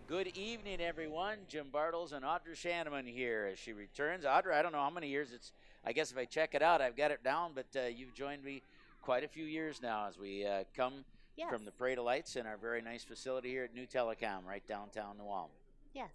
Good evening, everyone. Jim Bartels and Audra Shaneman here as she returns. Audra, I don't know how many years it's. I guess if I check it out, I've got it down, but you've joined me quite a few years now as we come Yes. from the Parade of Lights in our very nice facility here at New Telecom, right downtown New Ulm. Yes,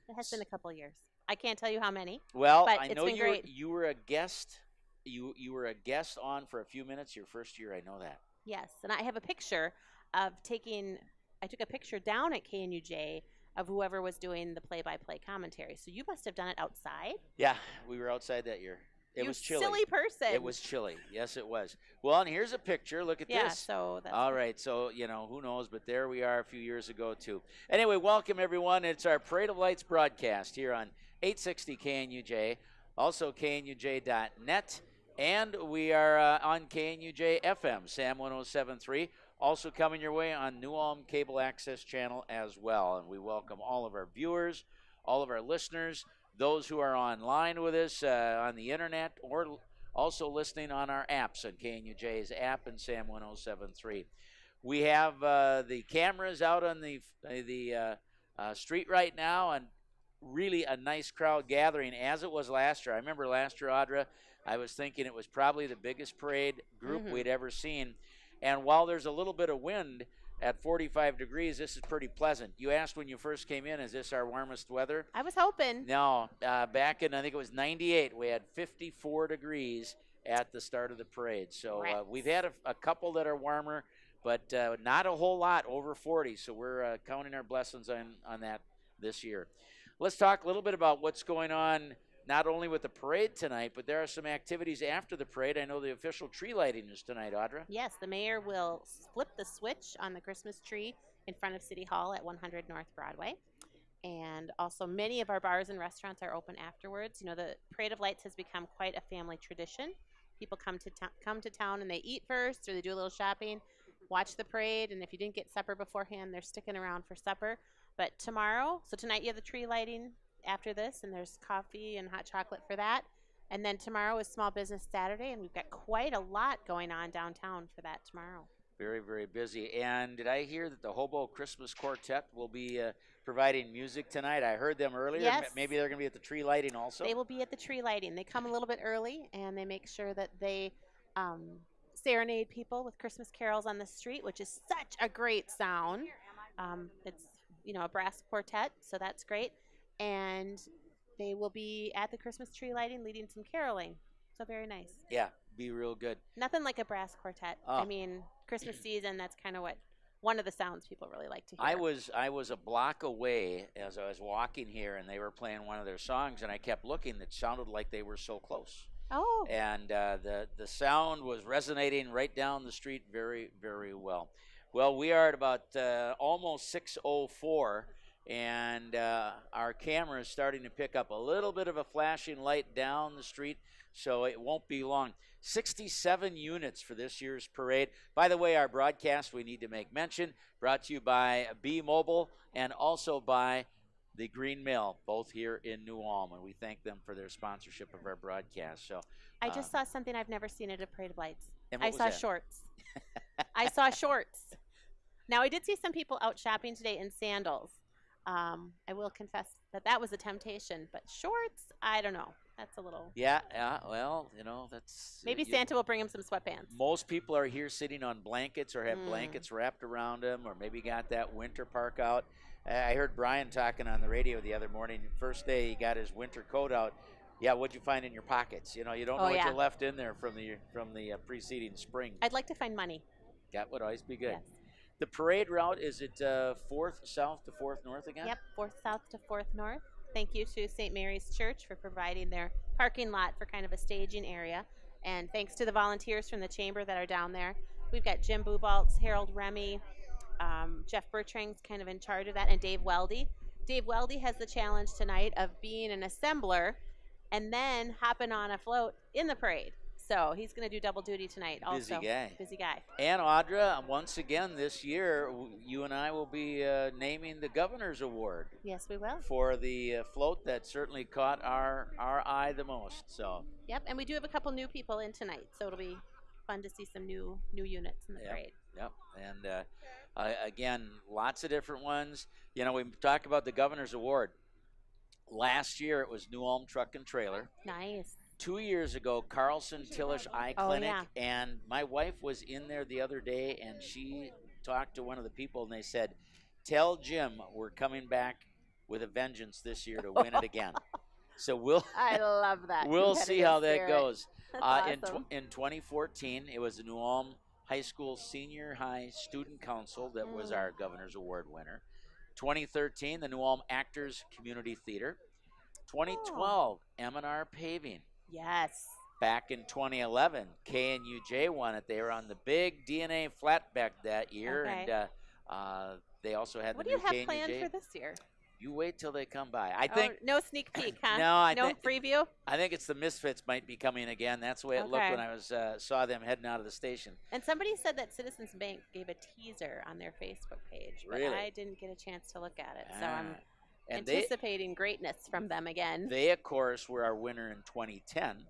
it has been a couple of years. I can't tell you how many. Well, but I it's know been great. you were a guest. You were a guest on for a few minutes your first year. I know that. Yes, and I have a picture of taking. I took a picture down at KNUJ of whoever was doing the play-by-play commentary. So you must have done it outside. Yeah, we were outside that year. It you was chilly. Silly person. It was chilly. Yes, it was. Well, and here's a picture. Look at Yeah, this. so that's All right. So, who knows, but there we are a few years ago, too. Anyway, welcome, everyone. It's our Parade of Lights broadcast here on 860 KNUJ, also KNUJ.net, and we are on KNUJ FM, SAM 107.3, also coming your way on New Ulm Cable Access Channel as well. And we welcome all of our viewers, all of our listeners, those who are online with us on the internet, or also listening on our apps on KNUJ's app and SAM 107.3. We have the cameras out on the street right now, and really a nice crowd gathering, as it was last year. I remember last year, Audra, I was thinking it was probably the biggest parade group we'd ever seen. And while there's a little bit of wind at 45 degrees, this is pretty pleasant. You asked when you first came in, is this our warmest weather? I was hoping. No, back in, I think it was 98, we had 54 degrees at the start of the parade. So we've had a couple that are warmer, but not a whole lot over 40. So we're counting our blessings on that this year. Let's talk a little bit about what's going on not only with the parade tonight, but there are some activities after the parade. I know the official tree lighting is tonight, Audra. Yes, the mayor will flip the switch on the Christmas tree in front of City Hall at 100 North Broadway. And also many of our bars and restaurants are open afterwards. You know, the Parade of Lights has become quite a family tradition. People come to town and they eat first, or they do a little shopping, watch the parade, and if you didn't get supper beforehand, they're sticking around for supper. But tonight you have the tree lighting after this, and there's coffee and hot chocolate for that. And then tomorrow is Small Business Saturday, and we've got quite a lot going on downtown for that tomorrow. Very, very busy. And did I hear that the Hobo Christmas Quartet will be providing music tonight? I heard them earlier. Yes. Maybe they're going to be at the tree lighting also? They will be at the tree lighting. They come a little bit early, and they make sure that they serenade people with Christmas carols on the street, which is such a great sound. It's, a brass quartet, so that's great. And they will be at the Christmas tree lighting leading some caroling. So very nice. Yeah, be real good. Nothing like a brass quartet. Oh. I mean, Christmas season, that's kind of one of the sounds people really like to hear. I was a block away as I was walking here, and they were playing one of their songs, and I kept looking. It sounded like they were so close. Oh. And the sound was resonating right down the street very, very well. Well, we are at about almost 6:04. And our camera is starting to pick up a little bit of a flashing light down the street, so it won't be long. 67 units for this year's parade. By the way, our broadcast, we need to make mention, brought to you by B Mobile and also by the Green Mill, both here in New Ulm, and we thank them for their sponsorship of our broadcast. So I just saw something I've never seen at a Parade of Lights. I saw shorts. I saw shorts. Now, I did see some people out shopping today in sandals. I will confess that was a temptation, but shorts, I don't know. That's a little. Yeah, well, that's. Maybe Santa will bring him some sweatpants. Most people are here sitting on blankets or have blankets wrapped around them, or maybe got that winter park out. I heard Brian talking on the radio the other morning. First day he got his winter coat out. Yeah, what'd you find in your pockets? You don't know what you left in there from the preceding spring. I'd like to find money. That would always be good. Yes. The parade route, is it 4th South to 4th North again? Yep, 4th South to 4th North. Thank you to St. Mary's Church for providing their parking lot for kind of a staging area. And thanks to the volunteers from the chamber that are down there. We've got Jim Bubaltz, Harold Remy, Jeff Bertrang's kind of in charge of that, and Dave Weldy. Dave Weldy has the challenge tonight of being an assembler and then hopping on a float in the parade. So he's going to do double duty tonight also. Busy guy. And Audra, once again this year, you and I will be naming the Governor's Award. Yes, we will. For the float that certainly caught our eye the most. So. Yep, and we do have a couple new people in tonight, so it'll be fun to see some new units in the parade. Yep, and Again, lots of different ones. You know, we talk about the Governor's Award. Last year it was New Ulm Truck and Trailer. Nice. 2 years ago, Carlson Tillish Eye Oh, Clinic, yeah. and my wife was in there the other day, and she talked to one of the people, and they said, "Tell Jim we're coming back with a vengeance this year to win it again." So I love that. we'll see how that spirit. goes. That's awesome. In 2014, it was the New Ulm High School Senior High Student Council that was our Governor's Award winner. 2013, the New Ulm Actors Community Theater. 2012, M&R Paving. Yes. Back in 2011, KNUJ won it. They were on the big DNA flatback that year, Okay. and they also had What the do new you have KNUJ. planned for this year? You wait till they come by. I think no sneak peek, huh? No, no preview. I think it's the Misfits might be coming again. That's the way it looked when I was saw them heading out of the station. And somebody said that Citizens Bank gave a teaser on their Facebook page, but Really? I didn't get a chance to look at it. So I'm And anticipating greatness from them again. They, of course, were our winner in 2010.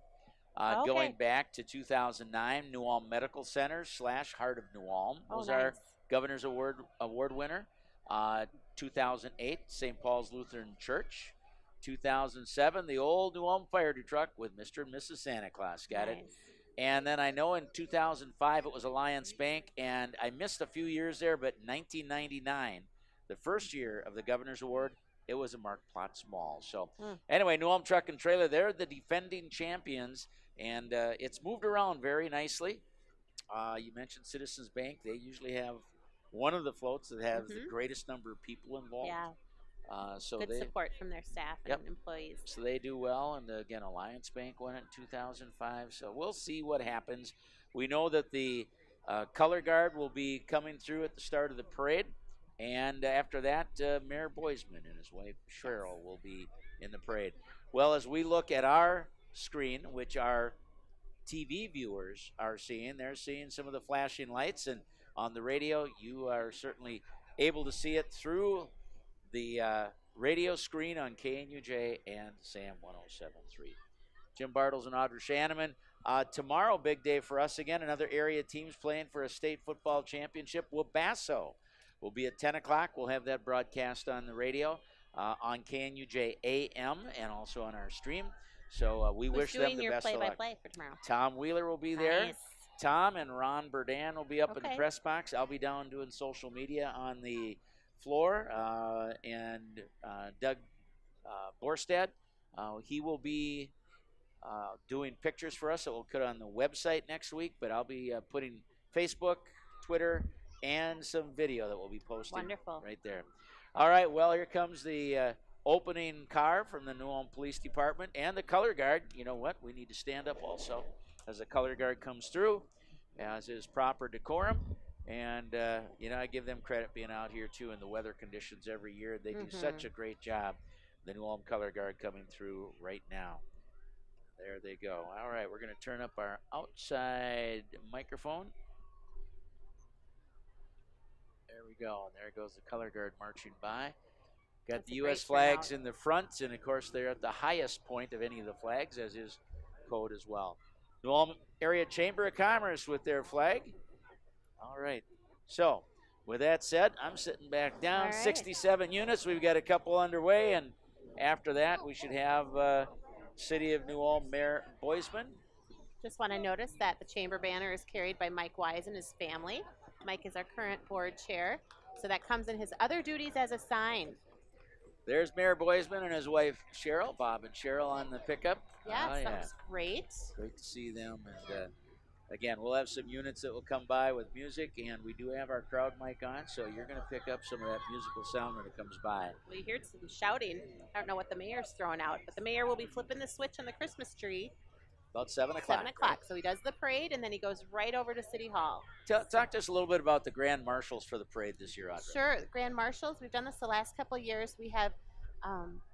Okay. Going back to 2009, New Ulm Medical Center / Heart of New Ulm was nice. our Governor's Award winner. 2008, St. Paul's Lutheran Church. 2007, the old New Ulm fire truck with Mr. and Mrs. Santa Claus got it. And then I know in 2005 it was Alliance Bank, and I missed a few years there, but 1999, the first year of the Governor's Award, it was a Mark Plotz Mall. So anyway, New Ulm Truck and Trailer, they're the defending champions, and it's moved around very nicely. You mentioned Citizens Bank. They usually have one of the floats that has the greatest number of people involved. Yeah. So Good support from their staff and employees. So they do well, and again, Alliance Bank won it in 2005. So we'll see what happens. We know that the color guard will be coming through at the start of the parade, and after that, Mayor Boisman and his wife Cheryl will be in the parade. Well, as we look at our screen, which our TV viewers are seeing, they're seeing some of the flashing lights, and on the radio, you are certainly able to see it through the radio screen on KNUJ and SAM 107.3. Jim Bartels and Audra Shaneman. Tomorrow, big day for us again. Another area teams playing for a state football championship. Wabasso will be at 10 o'clock. We'll have that broadcast on the radio on KNUJ AM and also on our stream. So we wish them the best of luck. Play-by-play for tomorrow? Tom Wheeler will be there. Tom and Ron Burdan will be up in the press box. I'll be down doing social media on the floor, and Doug Borstad, he will be doing pictures for us that we'll put on the website next week, but I'll be putting Facebook, Twitter, and some video that we'll be posting right there. All right, well, here comes the opening car from the New Ulm Police Department and the color guard. You know what? We need to stand up also as the color guard comes through, as is proper decorum. And, I give them credit being out here, too, in the weather conditions every year. They do such a great job. The New Ulm Color Guard coming through right now. There they go. All right, we're going to turn up our outside microphone. There we go. And there goes the Color Guard marching by. Got the U.S. flags in the front, and, of course, they're at the highest point of any of the flags, as is code as well. New Ulm Area Chamber of Commerce with their flag. All right. So, with that said, I'm sitting back down. Right. 67 units. We've got a couple underway, and after that, we should have City of New Ulm Mayor Boisman. Just want to notice that the chamber banner is carried by Mike Wise and his family. Mike is our current board chair, so that comes in his other duties as assigned. There's Mayor Boisman and his wife Cheryl, Bob and Cheryl on the pickup. Yes, that was great. Great to see them, and again, we'll have some units that will come by with music, and we do have our crowd mic on, so you're going to pick up some of that musical sound when it comes by. We heard some shouting. I don't know what the mayor's throwing out, but the mayor will be flipping the switch on the Christmas tree. About 7 o'clock. 7 o'clock. Right? So he does the parade, and then he goes right over to City Hall. Talk to us a little bit about the Grand Marshals for the parade this year, Audra. Sure. Grand Marshals, we've done this the last couple of years. We have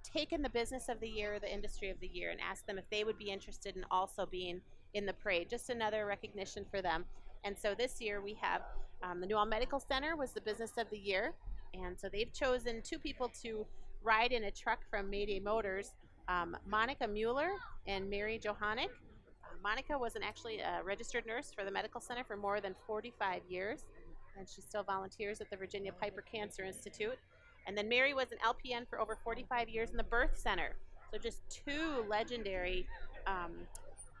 taken the business of the year, the industry of the year, and asked them if they would be interested in also being in the parade. Just another recognition for them. And so this year we have the New Ulm Medical Center was the business of the year. And so they've chosen 2 people to ride in a truck from Mayday Motors, Monica Mueller and Mary Johannick. Monica was actually a registered nurse for the medical center for more than 45 years. and she still volunteers at the Virginia Piper Cancer Institute. And then Mary was an LPN for over 45 years in the birth center. So just two legendary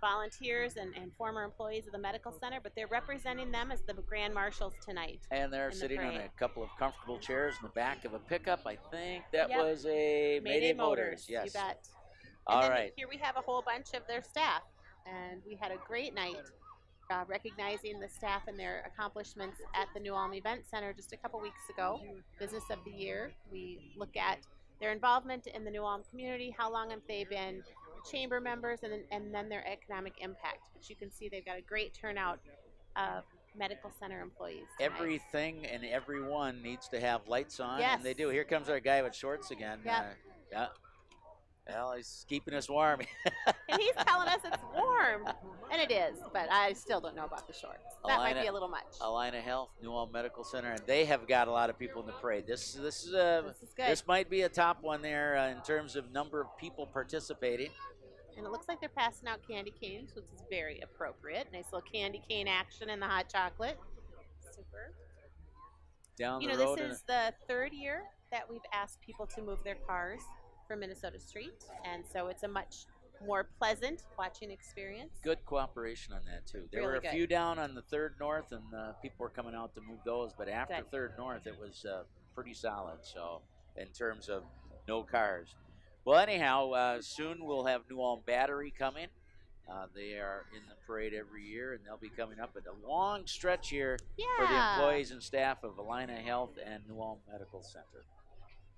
volunteers and former employees of the medical center, but they're representing them as the Grand Marshals tonight. And they're sitting on a couple of comfortable chairs in the back of a pickup. I think that was a Mayday Motors. Yes. You bet. All and then right. Here we have a whole bunch of their staff, and we had a great night recognizing the staff and their accomplishments at the New Ulm Event Center just a couple weeks ago. Business of the Year. We look at their involvement in the New Ulm community, how long have they been chamber members, and then their economic impact. But you can see they've got a great turnout of medical center employees tonight. Everything and everyone needs to have lights on, yes. And they do. Here comes our guy with shorts again. Yep. Yeah. Well, he's keeping us warm. And he's telling us it's warm. And it is, but I still don't know about the shorts. That might be a little much. Allina Health, New Ulm Medical Center, and they have got a lot of people in the parade. This is good. This might be a top one there in terms of number of people participating. And it looks like they're passing out candy canes, which is very appropriate. Nice little candy cane action in the hot chocolate. Super. Down the road. This is the third year that we've asked people to move their cars from Minnesota Street, and so it's a much more pleasant watching experience. Good cooperation on that too. There really were a few down on the 3rd North, and people were coming out to move those, but after 3rd North, it was pretty solid. So in terms of no cars. Well, anyhow, soon we'll have New Ulm Battery coming. They are in the parade every year, and they'll be coming up at a long stretch here for the employees and staff of Allina Health and New Ulm Medical Center.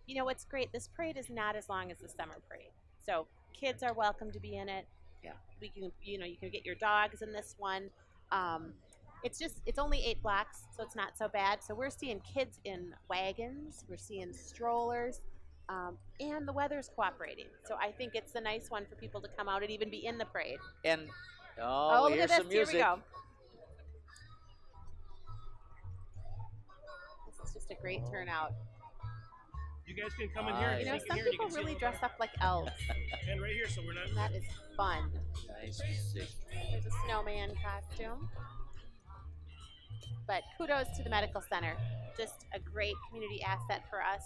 You know what's great? This parade is not as long as the summer parade, so kids are welcome to be in it. Yeah, we can, you can get your dogs in this one. It's only 8 blocks, so it's not so bad. So we're seeing kids in wagons, we're seeing strollers. And the weather's cooperating. So I think it's a nice one for people to come out and even be in the parade. And, look at this. some music. Here we go. This is just a great turnout. You guys can come in here. Some people really dress up like elves. And right here, so we're not. And that is fun. Nice music. There's a snowman costume. But kudos to the medical center. Just a great community asset for us.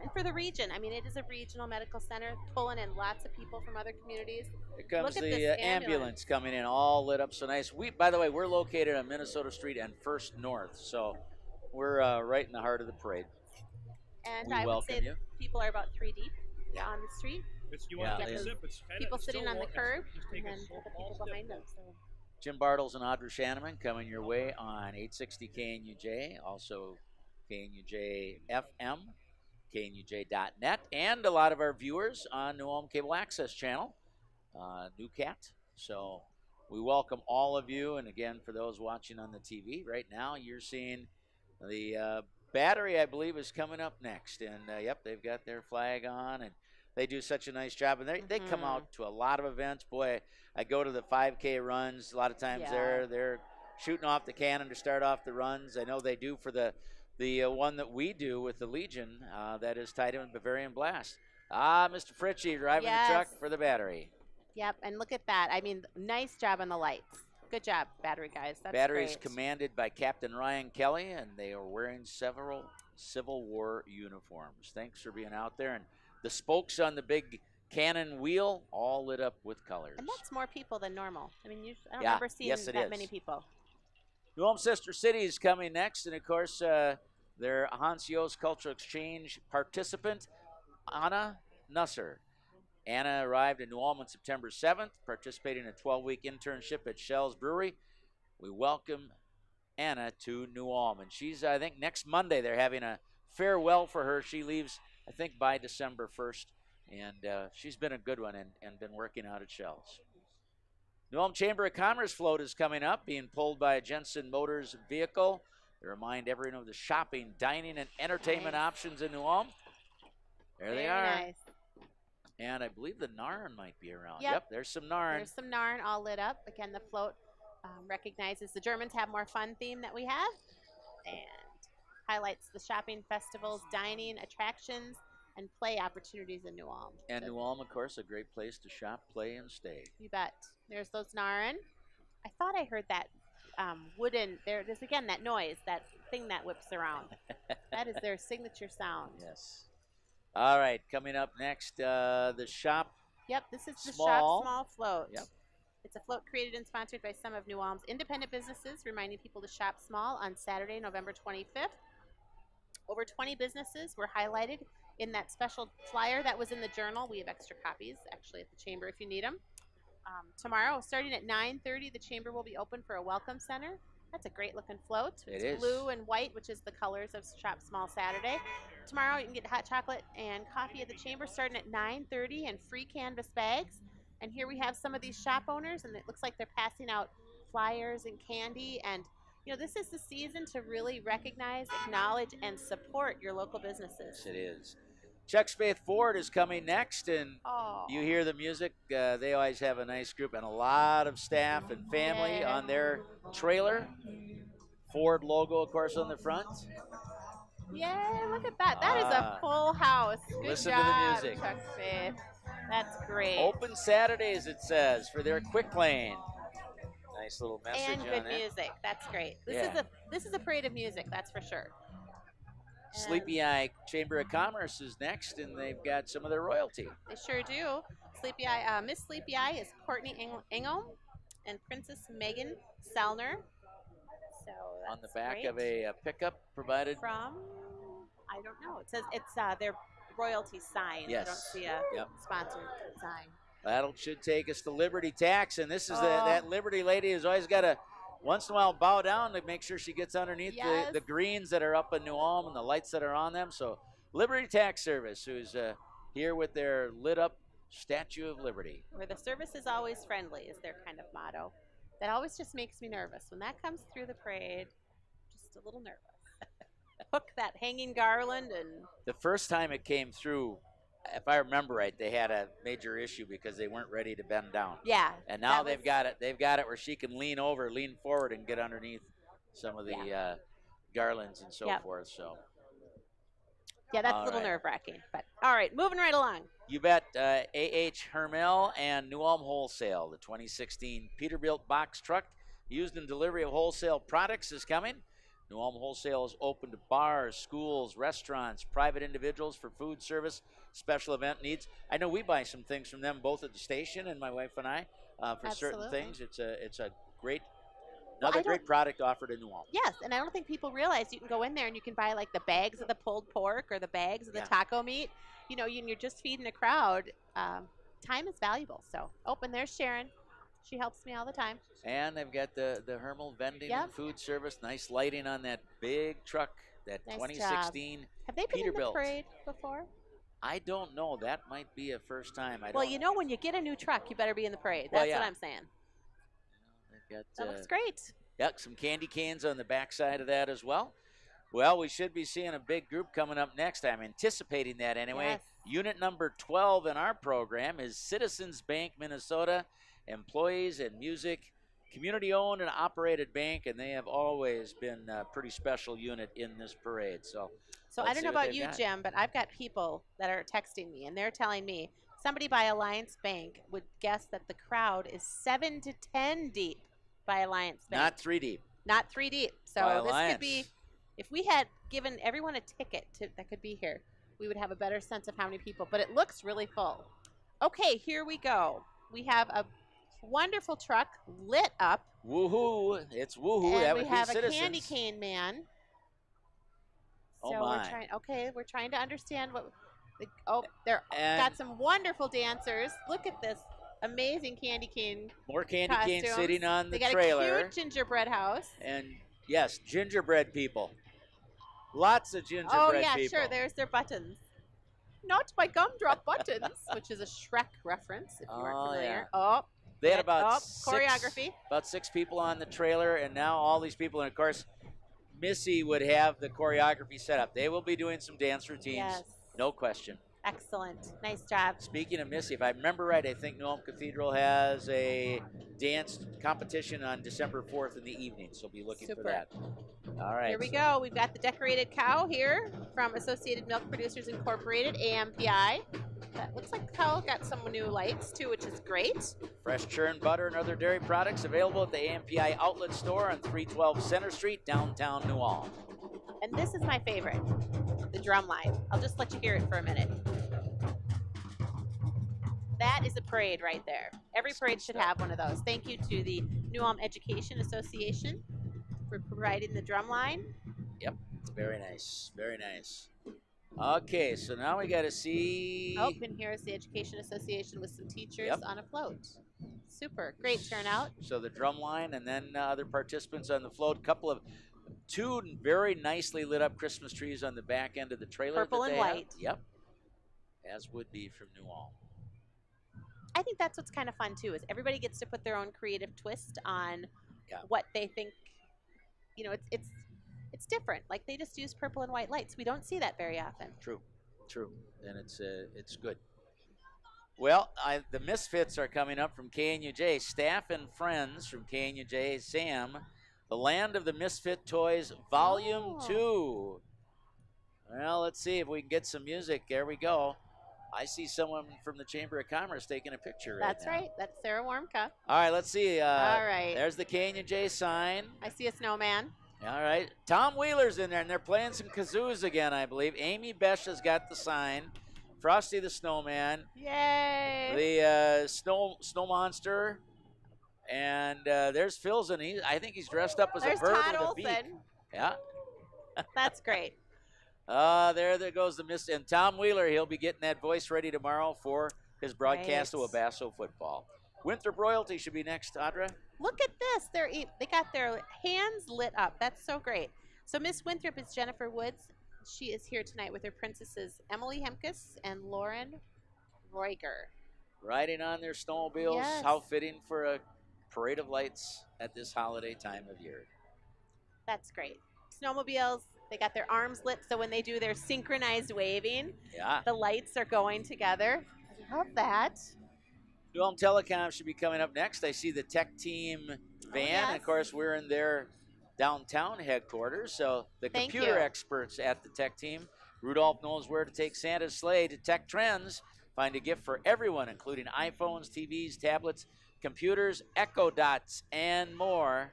And for the region. I mean, it is a regional medical center, pulling in lots of people from other communities. Here comes the ambulance coming in, all lit up so nice. By the way, we're located on Minnesota Street and 1st North, so we're right in the heart of the parade. And I would say people are about 3 deep on the street. You want to take a sip? People sitting on the curb, and then the people behind them. So. Jim Bartels and Audra Shaneman coming your way on 860 KNUJ, also KNUJ FM. KNUJ.net, and a lot of our viewers on New Ulm Cable Access Channel, NewCat. So we welcome all of you, and again, for those watching on the TV right now, you're seeing the Battery, I believe, is coming up next. And, yep, they've got their flag on, and they do such a nice job. And they come out to a lot of events. Boy, I go to the 5K runs. A lot of times they're shooting off the cannon to start off the runs. I know they do for the one that we do with the Legion, that is tied in with Bavarian Blast. Mr. Fritchie driving the truck for the Battery. Yep, and look at that. I mean, nice job on the lights. Good job, Battery guys. That's Battery is great. commanded by Captain Ryan Kelly, and they are wearing several Civil War uniforms. Thanks for being out there. And the spokes on the big cannon wheel all lit up with colors. And that's more people than normal. I mean, I don't remember seeing that many people. New Ulm Sister City is coming next, and of course, their Hans Jost Cultural Exchange participant, Anna Nusser. Anna arrived in New Ulm on September 7th, participating in a 12-week internship at Shell's Brewery. We welcome Anna to New Ulm, and she's, I think, next Monday they're having a farewell for her. She leaves, I think, by December 1st, and she's been a good one and been working out at Shell's. New Ulm Chamber of Commerce float is coming up, being pulled by a Jensen Motors vehicle. They remind everyone of the shopping, dining, and entertainment options in New Ulm. There they are. Nice. And I believe the Narn might be around. Yep, there's some Narn. There's some Narn all lit up. Again, the float recognizes the Germans have more fun theme that we have, and highlights the shopping festivals, dining, attractions, and play opportunities in New Ulm. And New Ulm, of course, a great place to shop, play, and stay. You bet. There's those Narn. I thought I heard that wooden. There's again that noise, that thing that whips around. That is their signature sound. Yes. All right, coming up next, the shop. Yep, this is the Small. Shop Small Float. Yep. It's a float created and sponsored by some of New Ulm's independent businesses, reminding people to shop small on Saturday, November 25th. Over 20 businesses were highlighted in that special flyer that was in the journal. We have extra copies, actually, at the chamber if you need them. Tomorrow, starting at 9:30, the chamber will be open for a welcome center. That's a great-looking float. It It's is. blue and white, which is the colors of Shop Small Saturday. Tomorrow, you can get hot chocolate and coffee at the chamber starting at 9:30 and free canvas bags. And here we have some of these shop owners, and it looks like they're passing out flyers and candy. And, you know, this is the season to really recognize, acknowledge, and support your local businesses. Yes, it is. Chuck Spaeth Ford is coming next, and Oh. you hear the music. They always have a nice group and a lot of staff and family Yeah. on their trailer. Ford logo, of course, on the front. Yeah, look at that. That is a full house. Good Listen to the job, music. Chuck Spaeth. That's great. Open Saturdays, it says, for their quick lane. Nice little message And on good it. music. That's great. Yeah. This is a parade of music, that's for sure. Sleepy Eye Chamber of Commerce is next, and they've got some of their royalty. They sure do. Sleepy Eye, Miss Sleepy Eye is Courtney Ingham and Princess Megan Selner. So that's On the back great. of a pickup provided. From, I don't know. It says it's their royalty sign. Yes. I don't see a Yep. sponsored sign. That should take us to Liberty Tax, and this is Oh. that Liberty lady who's always got to once in a while bow down to make sure she gets underneath Yes. the greens that are up in New Ulm and the lights that are on them. So Liberty Tax Service, who's here with their lit up Statue of Liberty. Where the service is always friendly is their kind of motto. That always just makes me nervous. When that comes through the parade, just a little nervous. Hook that hanging garland and The first time it came through, if I remember right, they had a major issue because they weren't ready to bend down. yeah. And now that they've was- got it. They've got it where she can lean forward, and get underneath some of the garlands and so Yep. forth. So Yeah, that's All a little right. nerve-wracking. But all right, moving right along. you bet. A.H. Hermel and New Ulm Wholesale, the 2016 Peterbilt box truck used in delivery of wholesale products, is coming. New Ulm Wholesale is open to bars, schools, restaurants, private individuals for food service, special event needs. I know we buy some things from them both at the station, and my wife and I, for certain Absolutely. things. It's a great, Well, another I great don't- product offered in New Ulm. Yes, and I don't think people realize you can go in there and you can buy like the bags of the pulled pork or the bags of the Yeah. taco meat. You know, you're just feeding a crowd. Time is valuable. So, and there's Sharon. She helps me all the time. And they've got the Hermel vending Yep. and food service. Nice lighting on that big truck, that Nice 2016 Have they been in the Peterbilt. parade before? I don't know. That might be a first time. I Well, don't you know, when you get a new truck, you better be in the parade. Well, That's yeah. what I'm saying. They've got That looks great. some candy cans on the backside of that as well. Well, we should be seeing a big group coming up next. I'm anticipating that anyway. Yes. Unit number 12 in our program is Citizens Bank Minnesota, employees and music, community-owned and operated bank, and they have always been a pretty special unit in this parade. So So I let's don't see know what about they've you, got. Jim, but I've got people that are texting me, and they're telling me somebody by Alliance Bank would guess that the crowd is 7 to 10 deep by Alliance Bank. Not 3 deep. Not 3 deep. So By this Alliance. could be, if we had given everyone a ticket that could be here, we would have a better sense of how many people. But it looks really full. Okay, here we go. We have a wonderful truck lit up. Woohoo! It's woohoo. And That we would have be a Citizens. candy cane man. Oh, So my. we're trying to understand what. They're And- got some wonderful dancers. Look at this amazing candy cane More candy canes costumes. sitting on the They got trailer. a cute gingerbread house. And yes, gingerbread people. Lots of gingerbread Oh yeah, people. sure. There's their buttons. Not my gumdrop buttons, which is a Shrek reference if you aren't Oh, familiar. yeah. Oh, They had yeah, about choreography. about 6 people on the trailer, and now all these people, and of course, Missy would have the choreography set up. They will be doing some dance routines, Yes. no question. Excellent. Nice job. Speaking of Missy, if I remember right, I think New Ulm Cathedral has a dance competition on December 4th in the evening, so be looking for Super. that. All right. Here we go. We've got the decorated cow here from Associated Milk Producers Incorporated, AMPI. That looks like Cal got some new lights too, which is great. Fresh churned butter and other dairy products available at the AMPI outlet store on 312 Center Street, downtown New Ulm. And this is my favorite, the Drumline. I'll just let you hear it for a minute. That is a parade right there. Every parade should have one of those. Thank you to the New Ulm Education Association for providing the Drumline. Yep, very nice, very nice. Okay, so now we got to see. Oh, and here's the Education Association with some teachers Yep. on a float. Super, great turnout. So the Drumline and then other participants on the float. Two very nicely lit up Christmas trees on the back end of the trailer. Purple that and they have. white. Yep, as would be from New Ulm. I think that's what's kind of fun too, is everybody gets to put their own creative twist on Yeah. what they think. You know, it's different. Like they just use purple and white lights. We don't see that very often. True, and it's good. Well, the Misfits are coming up from KNUJ. Staff and friends from KNUJ. Sam, The Land of the Misfit Toys, Volume 2. Well, let's see if we can get some music. There we go. I see someone from the Chamber of Commerce taking a picture right That's now. right. That's Sarah Warmka. All right, let's see. All right. There's the KNUJ sign. I see a snowman. All right. Tom Wheeler's in there, and they're playing some kazoos again, I believe. Amy Besh has got the sign. Frosty the Snowman. Yay! The snow monster. And there's Phil's, and I think he's dressed up as There's a bird Todd with a Olson. beak. Yeah. That's great. There goes the mist. And Tom Wheeler, he'll be getting that voice ready tomorrow for his broadcast Great. of Wabasso football. Winthrop Royalty should be next, Audra. Look at this. They got their hands lit up. That's so great. So Miss Winthrop is Jennifer Woods. She is here tonight with her princesses Emily Hemkus and Lauren Roiger. Riding on their snowmobiles. Yes. How fitting for a parade of lights at this holiday time of year. That's great. Snowmobiles, they got their arms lit, so when they do their synchronized waving, Yeah. the lights are going together. I love that. New Ulm Telecom should be coming up next. I see the tech team van. yes. And of course, we're in their downtown headquarters. So the Thank computer you. experts at the tech team. Rudolph knows where to take Santa's sleigh to Tech Trends. Find a gift for everyone, including iPhones, TVs, tablets, computers, Echo Dots, and more.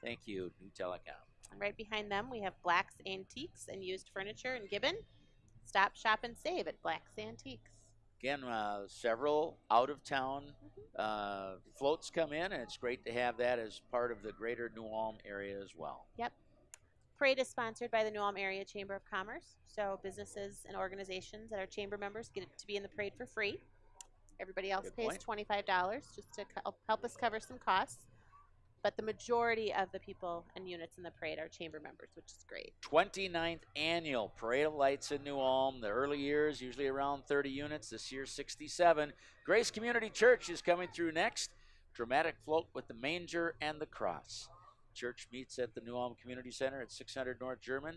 Thank you, New Telecom. And right behind them, we have Black's Antiques and Used Furniture in Gibbon. Stop, shop, and save at Black's Antiques. Again, several out-of-town floats come in, and it's great to have that as part of the greater New Ulm area as well. Yep. Parade is sponsored by the New Ulm Area Chamber of Commerce. So businesses and organizations that are chamber members get to be in the parade for free. Everybody else Good pays point. $25 just to help us cover some costs. But the majority of the people and units in the parade are chamber members, which is great. 29th annual Parade of Lights in New Ulm. The early years, usually around 30 units. This year, 67. Grace Community Church is coming through next. Dramatic float with the manger and the cross. Church meets at the New Ulm Community Center at 600 North German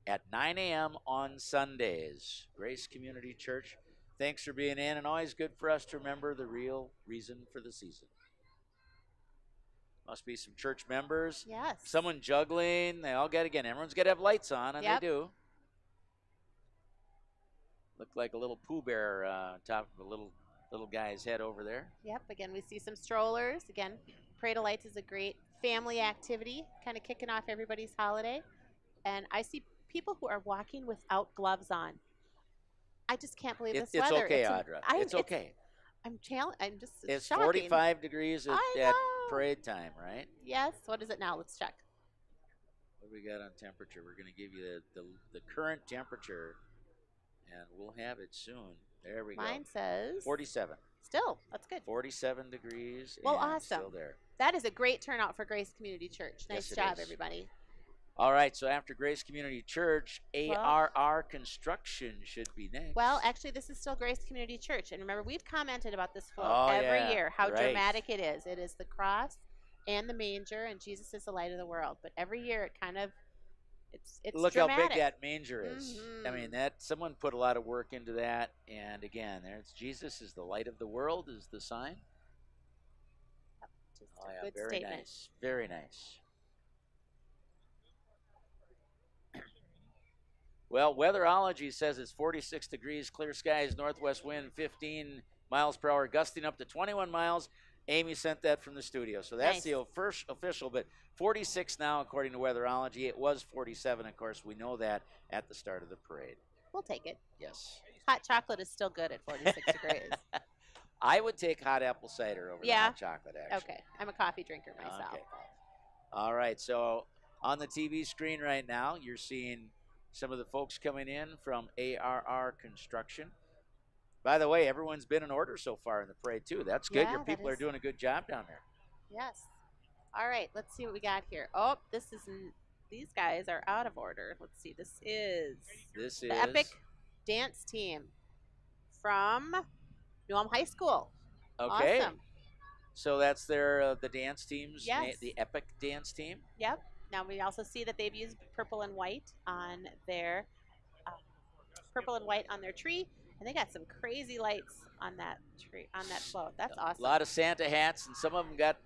at 9 a.m. on Sundays. Grace Community Church, thanks for being in, and always good for us to remember the real reason for the season. Must be some church members. Yes. Someone juggling. They all got, again, everyone's got to have lights on, and Yep. they do. Look like a little Pooh Bear on top of a little guy's head over there. Yep. Again, we see some strollers. Again, Parade of Lights is a great family activity, kind of kicking off everybody's holiday. And I see people who are walking without gloves on. I just can't believe this It's weather. okay, Audra. It's okay. I'm just It's shocking. 45 degrees I at know. parade time, right? Yes. What is it now? Let's check. What do we got on temperature? We're going to give you the current temperature, and we'll have it soon. There we Mine go. says 47. Still, that's good. 47 degrees. Well, and awesome. Still there. That is a great turnout for Grace Community Church. Nice Yes, it job, is. everybody. All right, so after Grace Community Church, ARR Construction should be next. Well, actually, this is still Grace Community Church. And remember, we've commented about this float Oh, every yeah. year, how Right. dramatic it is. It is the cross and the manger, and Jesus is the light of the world. But every year, it kind of, it's Look dramatic. how big that manger is. I Mhm. mean, that someone put a lot of work into that. And again, there's Jesus is the light of the world is the sign. Just Oh, a yeah, good very statement. nice. Very nice. Well, Weatherology says it's 46 degrees, clear skies, northwest wind 15 miles per hour, gusting up to 21 miles. Amy sent that from the studio. So that's Nice. the first official, but 46 now, according to Weatherology. It was 47, of course. We know that at the start of the parade. We'll take it. Yes. Hot chocolate is still good at 46 degrees. I would take hot apple cider over the hot chocolate, actually. Okay. I'm a coffee drinker myself. Okay. All right. So on the TV screen right now, you're seeing some of the folks coming in from ARR Construction. By the way, everyone's been in order so far in the parade, too. That's good. Yeah, Your that people are is. doing a good job down there. Yes. All right. Let's see what we got here. Oh, these guys are out of order. Let's see. This is the Epic Dance Team from New Ulm High School. Okay. Awesome. So that's their the dance teams, Yes. the Epic Dance Team. Yep. Now we also see that they've used purple and white on their tree, and they got some crazy lights on that tree, on that float. That's awesome. A lot of Santa hats, and some of them got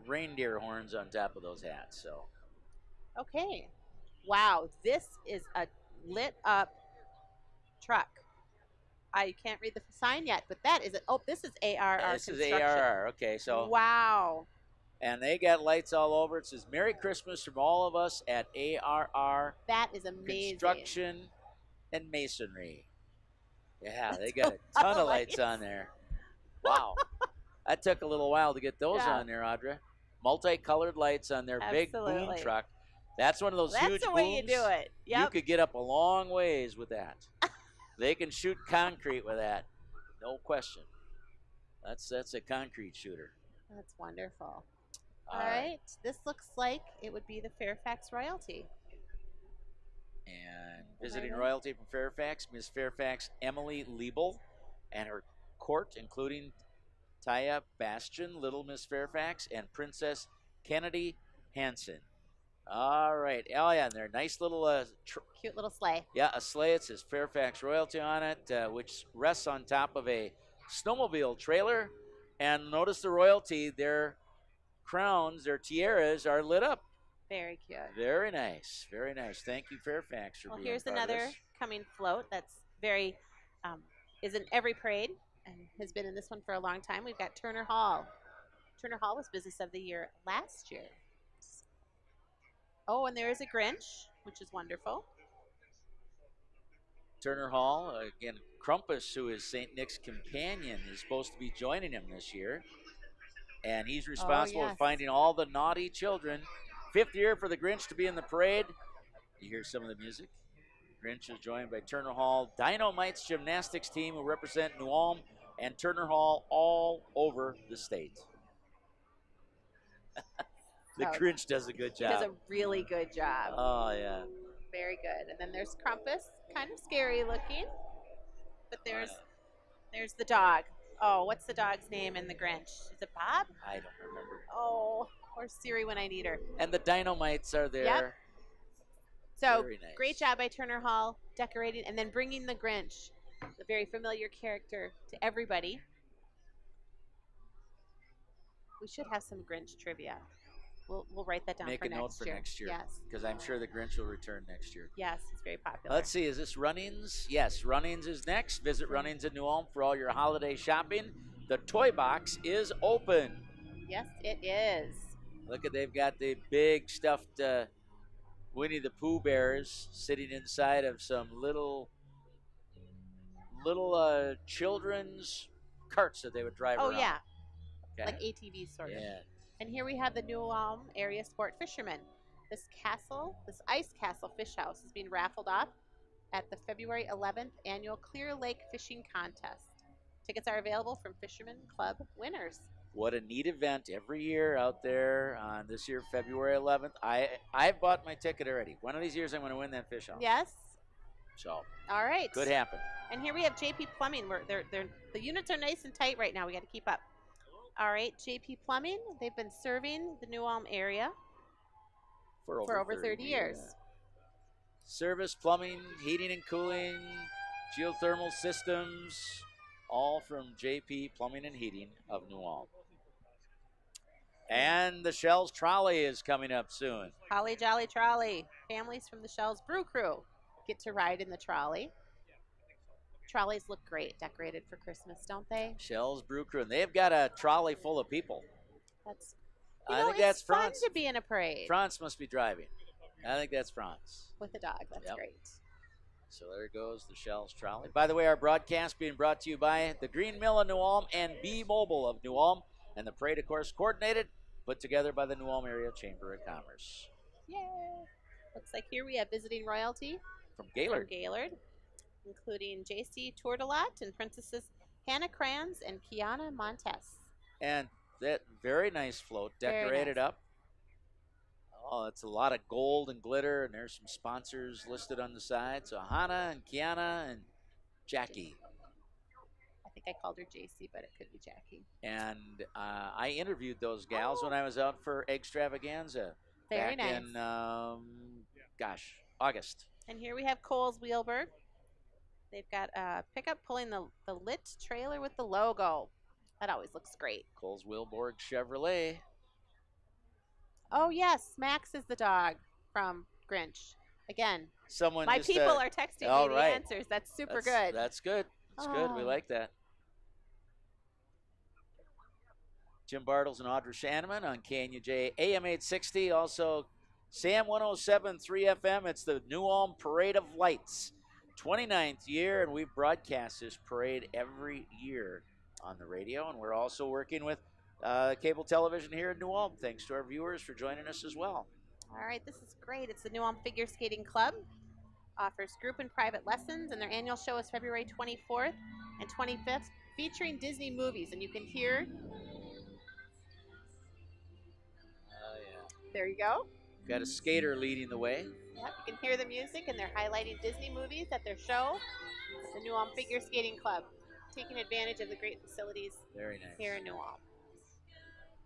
reindeer horns on top of those hats. So. Okay. Wow, this is a lit up truck. I can't read the sign yet, but that is it. Oh, this is ARR This is Construction. ARR. Okay, so. Wow. And they got lights all over. It says Merry Christmas from all of us at ARR That is amazing. Construction and Masonry. Yeah, they That's got a ton of lights lights. on there. Wow. That took a little while to get those Yeah. on there, Audra. Multicolored lights on their big boom Absolutely. truck. That's one of those That's huge the booms. way you do it. You Yep. could get up a long ways with that. They can shoot concrete with that. No question. That's a concrete shooter. That's wonderful. All right. This looks like it would be the Fairfax royalty. And visiting royalty from Fairfax, Miss Fairfax Emily Liebel and her court, including Taya Bastian, Little Miss Fairfax, and Princess Kennedy Hansen. All right. Oh, yeah, and they're nice little Cute little sleigh. yeah, a sleigh. It says Fairfax Royalty on it, which rests on top of a snowmobile trailer. And notice the royalty, their crowns, their tiaras are lit up. Very cute. Very nice. Very nice. Thank you, Fairfax, for Well, being here's part of another this. coming float that's very, is in every parade and has been in this one for a long time. We've got Turner Hall. Turner Hall was Business of the Year last year. Oh, and there is a Grinch, which is wonderful. Turner Hall, again, Crumpus, who is St. Nick's companion, is supposed to be joining him this year. And he's responsible for yes. finding all the naughty children. 5th year for the Grinch to be in the parade. You hear some of the music. Grinch is joined by Turner Hall Dynamites gymnastics team who represent New Ulm and Turner Hall all over the state. The Grinch does a good He job. does a really good job. Oh, yeah. Very good. And then there's Crumpus, kind of scary looking. But there's the dog. Oh, what's the dog's name in the Grinch? Is it Bob? I don't remember. Oh, or Siri when I need her. And the Dynamites are there. Yep. So Very nice. great job by Turner Hall decorating and then bringing the Grinch, the very familiar character, to everybody. We should have some Grinch trivia. We'll write that down Make for a next note for year. next year. Yes. Because I'm sure the Grinch will return next year. Yes, it's very popular. Let's see, is this Runnings? Yes, Runnings is next. Visit Runnings in New Ulm for all your holiday shopping. The toy box is open. Yes, it is. Look at, they've got the big stuffed Winnie the Pooh bears sitting inside of some little children's carts that they would drive around. Oh, yeah. Okay. Like ATVs, sort of. Yeah. And here we have the New Ulm area sport fishermen. This ice castle fish house is being raffled off at the February 11th annual Clear Lake Fishing Contest. Tickets are available from Fisherman Club winners. What a neat event every year out there on this year, February 11th. I've bought my ticket already. One of these years I'm going to win that fish house. Yes. So. All right. Could happen. And here we have JP Plumbing. The units are nice and tight right now. We got to keep up. All right, JP Plumbing. They've been serving the New Ulm area for over 30 years. Yeah. Service, plumbing, heating and cooling, geothermal systems, all from JP Plumbing and Heating of New Ulm. And the Shells Trolley is coming up soon. Holly Jolly Trolley. Families from the Shells Brew Crew. get to ride in the trolley. Trolleys look great decorated for Christmas, don't they? Shell's Brew Crew, and they've got a trolley full of people. That's, I think it's that's fun France. to be in a parade. France must be driving. I think that's France. With a dog, that's Yep. great. So there goes the Shell's trolley. By the way, our broadcast being brought to you by the Green Mill of New Ulm and B-Mobile of New Ulm, and the parade, of course, coordinated, put together by the New Ulm Area Chamber of Commerce. Yay! Looks like here we have visiting royalty From Gaylord. from Gaylord, including J.C. Tourdelot and Princesses Hannah Kranz and Kiana Montes. And that very nice float, Very decorated nice. up. Oh, it's a lot of gold and glitter, and there's some sponsors listed on the side. So Hannah and Kiana and Jackie. I think I called her J.C., but it could be Jackie. And I interviewed those gals when I was out for Extravaganza Very back nice. in, August. And here we have Coles Wheelberg. They've got a pickup pulling the lit trailer with the logo. That always looks great. Coles Wilborg Chevrolet. Oh, yes, Max is the dog from Grinch. Again, Someone my just, people are texting all me right. the answers. That's super good. That's good. That's good. We Oh. like that. Jim Bartels and Audra Shaneman on KNUJ AM 860. Also, Sam 107.3 FM. It's the New Ulm Parade of Lights. 29th year, and we broadcast this parade every year on the radio. And we're also working with cable television here in New Ulm. Thanks to our viewers for joining us as well. All right, this is great. It's the New Ulm Figure Skating Club. Offers group and private lessons, and their annual show is February 24th and 25th, featuring Disney movies. And you can hear, there you go. Got a skater leading the way. Yep, you can hear the music, and they're highlighting Disney movies at their show, the New Ulm Figure Skating Club, taking advantage of the great facilities Very nice. here in New Ulm.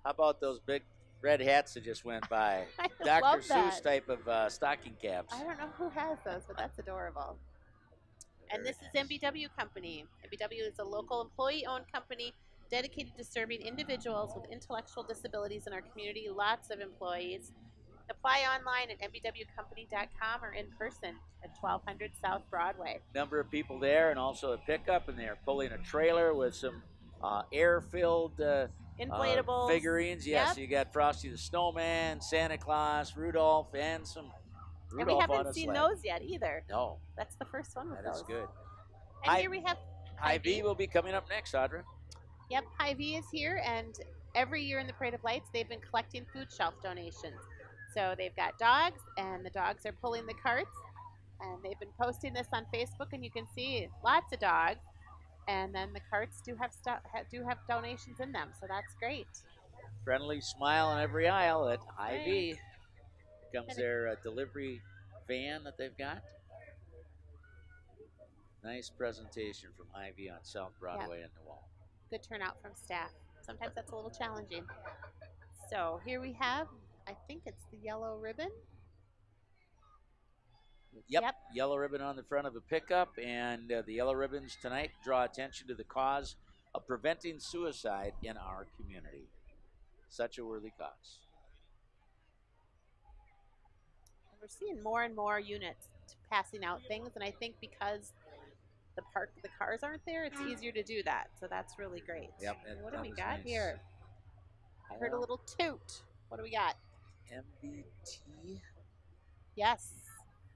How about those big red hats that just went by? I Dr. love Seuss that. type of stocking caps. I don't know who has those, but that's adorable. And Very this is MBW Company. MBW is a local employee-owned company dedicated to serving individuals with intellectual disabilities in our community. Lots of employees. Apply online at mbwcompany.com or in person at 1200 South Broadway. Number of people there, and also a pickup, and they're pulling a trailer with some air-filled Inflatables. figurines. Yes, Yep. you got Frosty the Snowman, Santa Claus, Rudolph, and some And we Rudolph on haven't a seen sled. those yet either. No, That's the first one with that those. is good. And here we have Hy-Vee will be coming up next, Audra. Yep, Hy-Vee is here, and every year in the Parade of Lights, they've been collecting food shelf donations. So they've got dogs, and the dogs are pulling the carts, and they've been posting this on Facebook, and you can see lots of dogs, and then the carts do have donations in them, so that's great. Friendly smile on every aisle at Hy-Vee. Here comes And their delivery van that they've got. Nice presentation from Hy-Vee on South Broadway in New Ulm. Good turnout from staff. Sometimes that's a little challenging. So here we have, I think it's the yellow ribbon. Yep, yellow ribbon on the front of a pickup, and the yellow ribbons tonight draw attention to the cause of preventing suicide in our community. Such a worthy cause. We're seeing more and more units passing out things, and I think because the cars aren't there, it's easier to do that. So that's really great. Yep, What that do we was got nice. here? I heard a little toot. What do we got? MBT, Yes.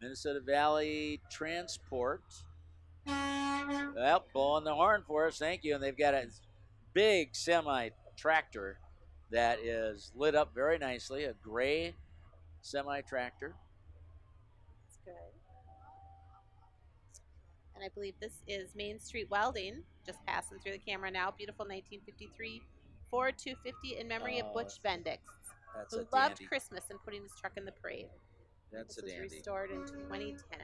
Minnesota Valley Transport. Well, blowing the horn for us, thank you. And they've got a big semi-tractor that is lit up very nicely, a gray semi-tractor. That's good. And I believe this is Main Street Welding, just passing through the camera now. Beautiful 1953 Ford 250 in memory of Butch Bendix, That's who a loved dandy. Christmas and putting his truck in the parade. That's a This was dandy. restored in 2010.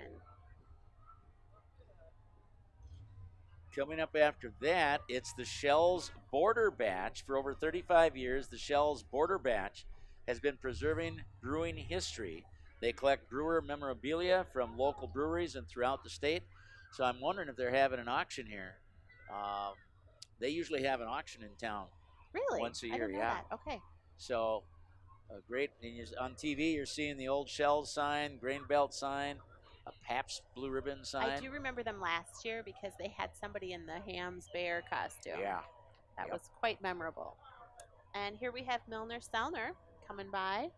Coming up after that, it's the Shell's Border Batch. For over 35 years, the Shell's Border Batch has been preserving brewing history. They collect brewer memorabilia from local breweries and throughout the state. So I'm wondering if they're having an auction here. They usually have an auction in town. Really? Once a I year, didn't know yeah. that. Okay. So great. And on TV, you're seeing the old Shell sign, grain belt sign. a Pabst Blue Ribbon sign. I do remember them last year because they had somebody in the Hams Bear costume. Yeah. That was quite memorable. And here we have Milner Selner coming by,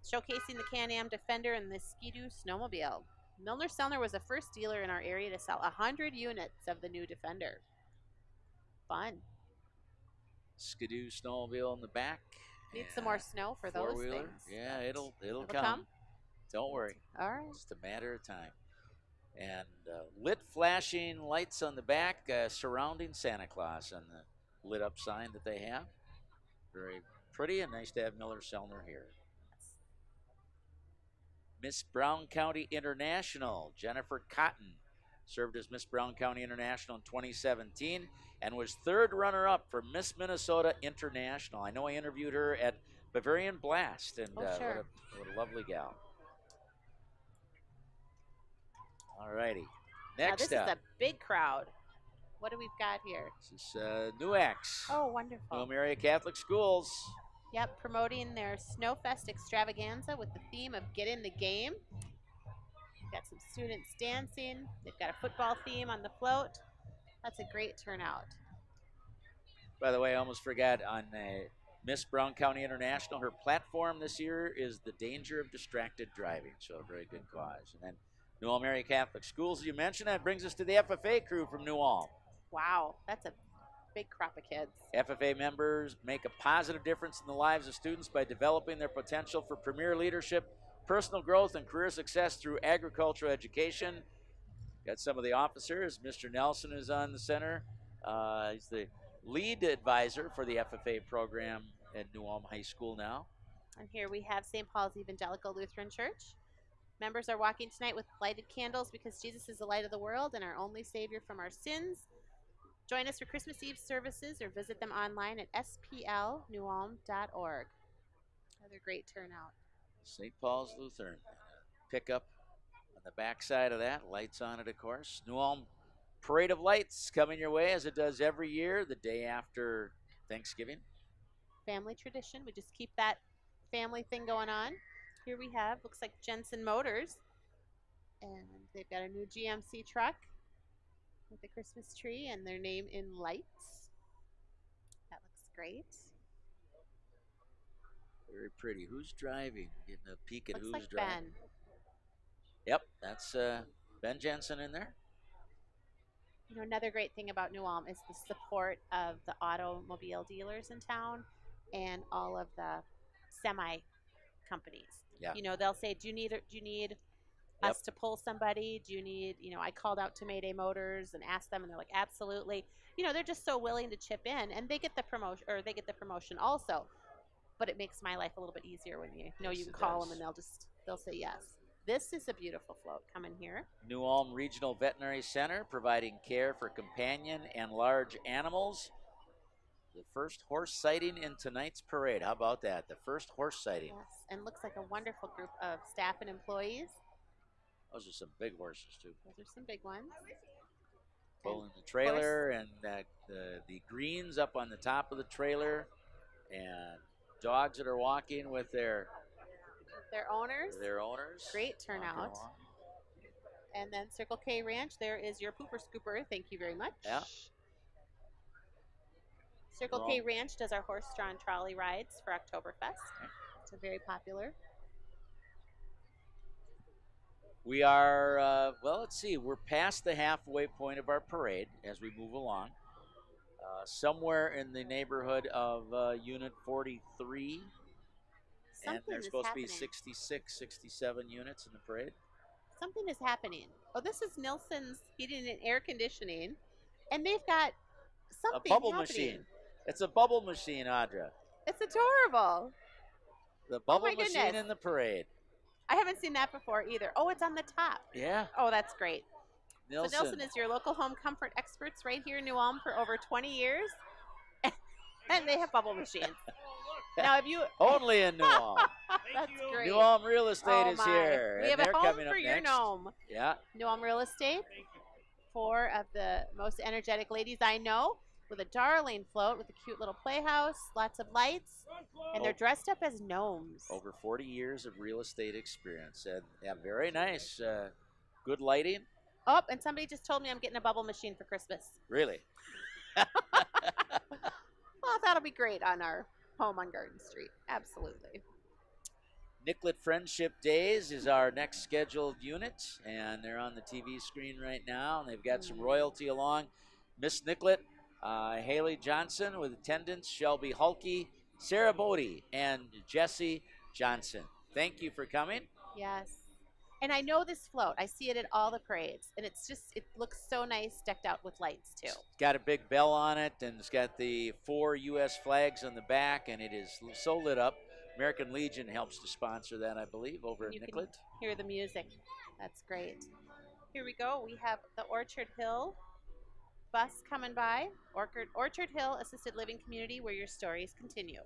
showcasing the Can-Am Defender and the Ski-Doo snowmobile. Milner Selner was the first dealer in our area to sell 100 units of the new Defender. Fun. Skidoo snowmobile in the back. Need some more snow for those Four-wheeler. things. Yeah, it'll come. Don't worry. All right. Just a matter of time. And lit flashing lights on the back surrounding Santa Claus on the lit up sign that they have. Very pretty and nice to have Miller Selner here. Miss Brown County International, Jennifer Cotton, served as Miss Brown County International in 2017 and was third runner-up for Miss Minnesota International. I know I interviewed her at Bavarian Blast, and sure. what a lovely gal. All righty. Now Next this up. is a big crowd. What do we've got here? This is NUACS. Oh, wonderful. Nome Area Catholic Schools. Yep, promoting their Snowfest extravaganza with the theme of Get in the Game. We've got some students dancing. They've got a football theme on the float. That's a great turnout. By the way, I almost forgot on Miss Brown County International, her platform this year is the danger of distracted driving. So a very good cause. And then New Ulm Area Catholic Schools, as you mentioned, that brings us to the FFA crew from New Ulm. Wow, that's a big crop of kids. FFA members make a positive difference in the lives of students by developing their potential for premier leadership, personal growth, and career success through agricultural education. Got some of the officers. Mr. Nelson is on the center. He's the lead advisor for the FFA program at New Ulm High School now. And here we have St. Paul's Evangelical Lutheran Church. Members are walking tonight with lighted candles because Jesus is the light of the world and our only Savior from our sins. Join us for Christmas Eve services or visit them online at splnewulm.org. Another great turnout. St. Paul's Lutheran. Pickup on the backside of that. Lights on it, of course. New Ulm Parade of Lights coming your way as it does every year, the day after Thanksgiving. Family tradition. We just keep that family thing going on. Here we have, looks like Jensen Motors. And they've got a new GMC truck with a Christmas tree and their name in lights. That looks great. Very pretty. Who's driving? Getting a peek at Looks who's like driving. Ben. Yep, that's Ben Jensen in there. You know, another great thing about New Ulm is the support of the automobile dealers in town and all of the semi companies. Yeah. You know, they'll say, do you need us to pull somebody? Do you need, you know, I called out to Mayday Motors and asked them, and they're like, absolutely. You know, they're just so willing to chip in, and they get the promotion, or they get the promotion also. But it makes my life a little bit easier when you know you can call them and they'll say yes. This is a beautiful float coming here. New Ulm Regional Veterinary Center providing care for companion and large animals. The first horse sighting in tonight's parade. How about that? The first horse sighting. Yes, and looks like a wonderful group of staff and employees. Those are some big horses, too. Those are some big ones. Pulling the trailer and the greens up on the top of the trailer. And dogs that are walking with their owners. Great turnout. And then Circle K Ranch, there is your pooper scooper. Thank you very much. Yeah. Circle K Ranch does our horse-drawn trolley rides for Oktoberfest. It's a very popular. We are, well, let's see. We're past the halfway point of our parade as we move along. Somewhere in the neighborhood of Unit 43. And there's supposed to be 66, 67 units in the parade. Something is happening. Oh, this is Nilsson's Heating and Air Conditioning. And they've got something A bubble happening. machine. It's a bubble machine, Audra. It's adorable. The bubble my machine goodness. in the parade. I haven't seen that before either. Oh, it's on the top. Yeah. Oh, that's great. Nilsson. So Nilsson is your local home comfort experts right here in New Ulm for over 20 years. And they have bubble machines. Now, if you... Only in New Ulm. That's great. New Ulm Real Estate is my. here. We have and a they're home coming for up your next. gnome. Yeah. New Ulm Real Estate. 4 of the most energetic ladies I know. with a darling float with a cute little playhouse, lots of lights, and they're dressed up as gnomes. Over 40 years of real estate experience. And yeah, very nice. Good lighting. Oh, and somebody just told me I'm getting a bubble machine for Christmas. Really? Well, that'll be great on our home on Garden Street. Absolutely. Nicollet Friendship Days is our next scheduled unit, and they're on the TV screen right now, and they've got some royalty along. Miss Nicollet, Haley Johnson with attendants, Shelby Hulkey, Sarah Bodie, and Jesse Johnson. Thank you for coming. Yes. And I know this float. I see it at all the parades, and it looks so nice decked out with lights, too. It's got a big bell on it, and it's got the 4 U.S. flags on the back, and it is so lit up. American Legion helps to sponsor that, I believe, over at Nicollet. You can hear the music. That's great. Here we go. We have the Orchard Hill bus coming by. Orchard Hill Assisted Living Community, where your stories continue.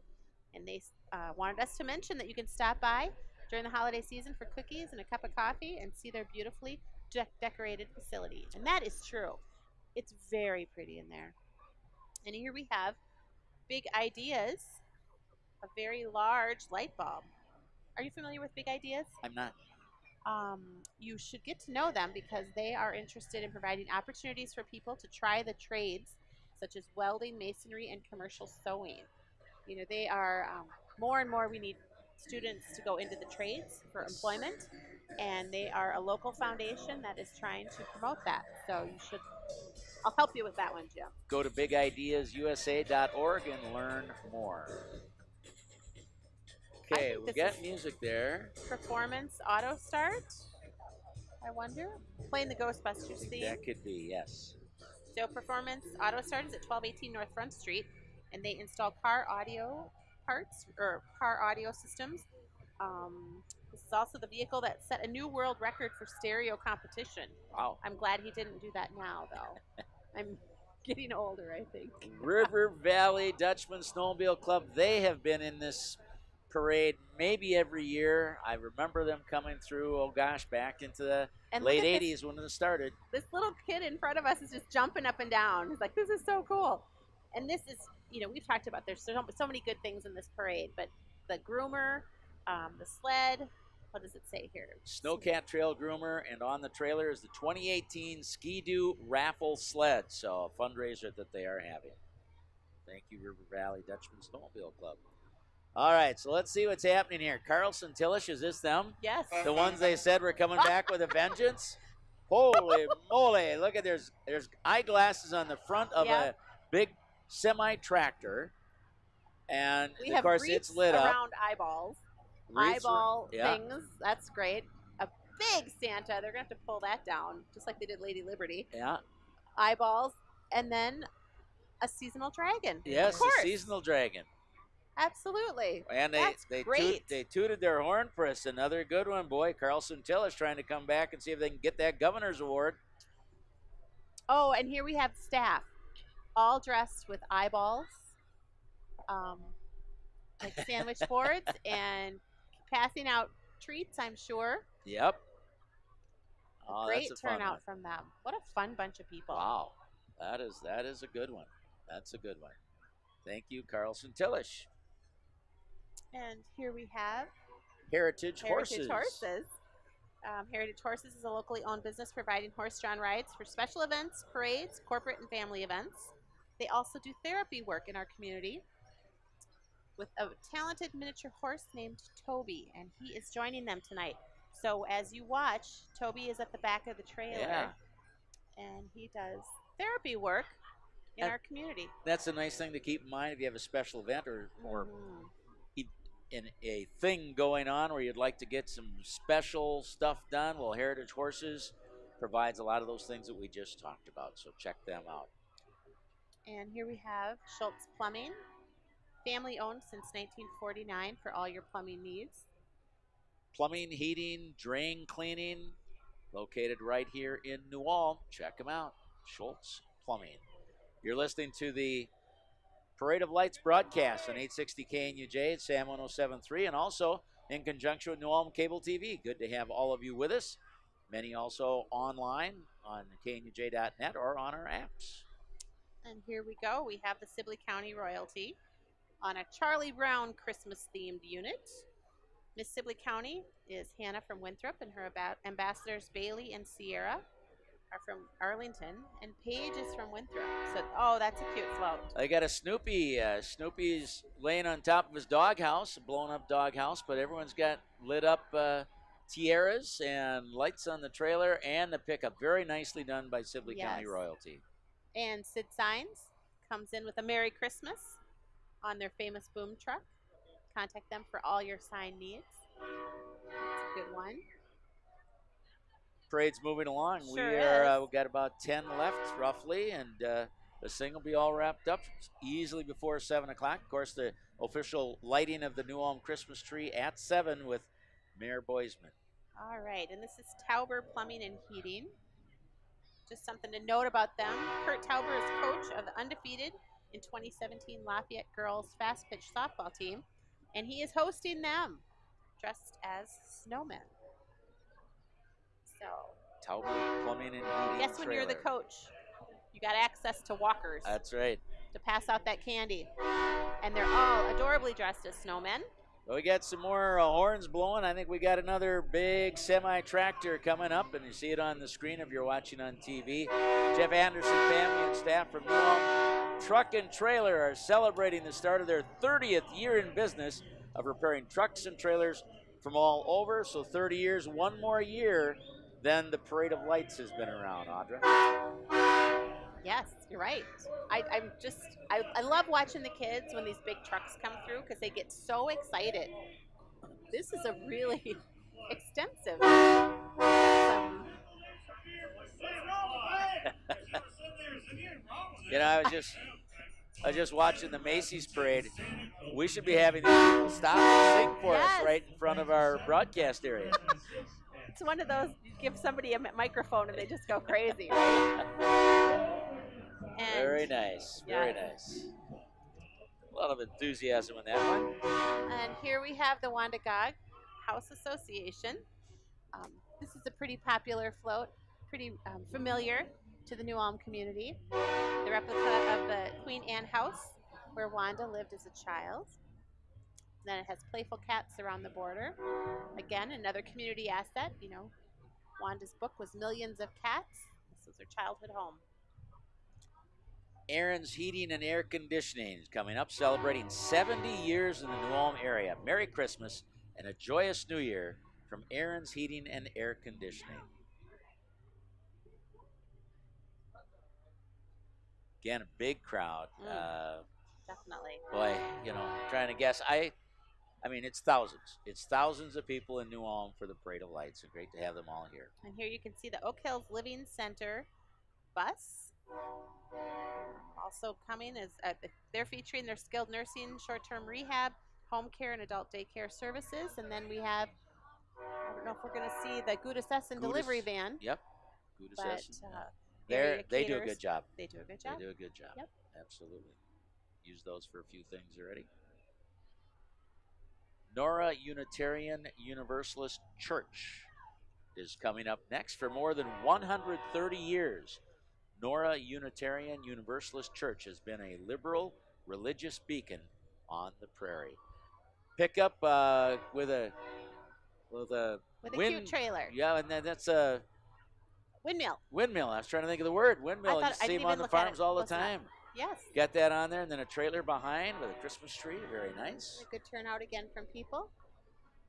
And they wanted us to mention that you can stop by during the holiday season for cookies and a cup of coffee and see their beautifully decorated facility. And that is true. It's very pretty in there. And here we have Big Ideas, a very large light bulb. Are you familiar with Big Ideas? I'm not. You should get to know them because they are interested in providing opportunities for people to try the trades such as welding, masonry, and commercial sewing. You know, they are more and more we need students to go into the trades for employment, and they are a local foundation that is trying to promote that. So you should, I'll help you with that one, Jim. Go to bigideasusa.org and learn more. Okay, we got music there. Performance Auto Start, I wonder. Playing the Ghostbusters theme. That could be, yes. So Performance Auto Start is at 1218 North Front Street, and they install car audio parts or car audio systems. This is also the vehicle that set a new world record for stereo competition. Wow. I'm glad he didn't do that now, though. I'm getting older, I think. River Valley Dutchman Snowmobile Club, they have been in this parade maybe every year. I remember them coming through, oh gosh, back into the late 80s when it started. This little kid in front of us is just jumping up and down. He's like, this is so cool. And this is, you know, we've talked about there's so many good things in this parade, but the groomer, the sled, what does it say here? Snowcat Trail Groomer, and on the trailer is the 2018 Ski-Doo Raffle Sled, so a fundraiser that they are having. Thank you, River Valley Dutchman Snowmobile Club. All right, so let's see what's happening here. Carlson Tillish, is this them? Yes. The ones they said were coming back with a vengeance? Holy moly, look at there's eyeglasses on the front of a big semi-tractor, and we of course it's lit up. Around eyeballs. Eyeball things, that's great. A big Santa, they're going to have to pull that down, just like they did Lady Liberty. Yeah. Eyeballs, and then a seasonal dragon. Yes, a seasonal dragon. Absolutely. And they tooted their horn for us. Another good one, boy. Carlson Tillish trying to come back and see if they can get that governor's award. Oh, and here we have staff, all dressed with eyeballs, like sandwich boards, and passing out treats, I'm sure. Yep. Oh, great that's a fun turnout one. from them. What a fun bunch of people. Wow. That is a good one. That's a good one. Thank you, Carlson Tillish. And here we have Heritage Horses. Heritage Horses is a locally owned business providing horse-drawn rides for special events, parades, corporate and family events. They also do therapy work in our community with a talented miniature horse named Toby, and he is joining them tonight. So as you watch, Toby is at the back of the trailer, and he does therapy work in our community. That's a nice thing to keep in mind if you have a special event or in a thing going on where you'd like to get some special stuff done. Well, Heritage Horses provides a lot of those things that we just talked about, so check them out. And here we have Schultz Plumbing, family owned since 1949 for all your plumbing needs. Plumbing, heating, drain cleaning, located right here in New Ulm. Check them out, Schultz Plumbing. You're listening to the Parade of Lights broadcast on 860 KNUJ at Sam 107.3, and also in conjunction with New Ulm Cable TV. Good to have all of you with us. Many also online on KNUJ.net or on our apps. And here we go. We have the Sibley County royalty on a Charlie Brown Christmas-themed unit. Miss Sibley County is Hannah from Winthrop, and her ambassadors Bailey and Sierra are from Arlington, and Paige is from Winthrop. So, oh, that's a cute float. I got a Snoopy. Snoopy's laying on top of his doghouse, a blown-up doghouse, but everyone's got lit-up tiaras and lights on the trailer and the pickup. Very nicely done by Sibley County royalty. And Sid Signs comes in with a Merry Christmas on their famous boom truck. Contact them for all your sign needs. That's a good one. Parade's moving along. Sure we've got about 10 left, roughly, and this thing will be all wrapped up easily before 7 o'clock. Of course, the official lighting of the New Ulm Christmas tree at 7 with Mayor Boisman. All right, and this is Talbert Plumbing and Heating. Just something to note about them. Kurt Talbert is coach of the undefeated in 2017 Lafayette Girls Fast Pitch Softball team, and he is hosting them dressed as snowmen. So, Talbert Plumbing and Heating. guess when you're the coach, you got access to walkers. That's right. To pass out that candy. And they're all adorably dressed as snowmen. Well, we got some more horns blowing. I think we got another big semi-tractor coming up, and you see it on the screen if you're watching on TV. Jeff Anderson family and staff from New Ulm Truck and Trailer are celebrating the start of their 30th year in business of repairing trucks and trailers from all over. So 30 years, one more year than the Parade of Lights has been around, Audra. Yes, you're right. I love watching the kids when these big trucks come through because they get so excited. This is a really extensive. You know, I was just watching the Macy's parade. We should be having these people stop and sing for us right in front of our broadcast area. It's one of those, you give somebody a microphone and they just go crazy, right? And very nice, very nice. A lot of enthusiasm in that one. And here we have the Wanda House Association. This is a pretty popular float, pretty familiar to the New Ulm community. The replica of the Queen Anne house where Wanda lived as a child. Then it has playful cats around the border. Again, another community asset. You know, Wanda's book was Millions of Cats. This was her childhood home. Aaron's Heating and Air Conditioning is coming up, celebrating 70 years in the New Ulm area. Merry Christmas and a joyous New Year from Aaron's Heating and Air Conditioning. Again, a big crowd. Definitely. Boy, you know, trying to guess. I mean, it's thousands. It's thousands of people in New Ulm for the Parade of Lights. It's great to have them all here. And here you can see the Oak Hills Living Center bus. Also coming is they're featuring their skilled nursing, short-term rehab, home care, and adult daycare services. And then we have, I don't know if we're going to see the Gouda delivery van. Yep. Gouda But they do a good job. They do a good job. They do a good job. Yep. Absolutely. Use those for a few things already. Nora Unitarian Universalist Church is coming up next. For more than 130 years, Nora Unitarian Universalist Church has been a liberal religious beacon on the prairie. Pick up with a cute trailer. Yeah, and then that's a windmill. Windmill. I was trying to think of the word. Windmill. You see them on the farms all the time. Yes. Got that on there, and then a trailer behind with a Christmas tree. Very nice. A good turnout again from people.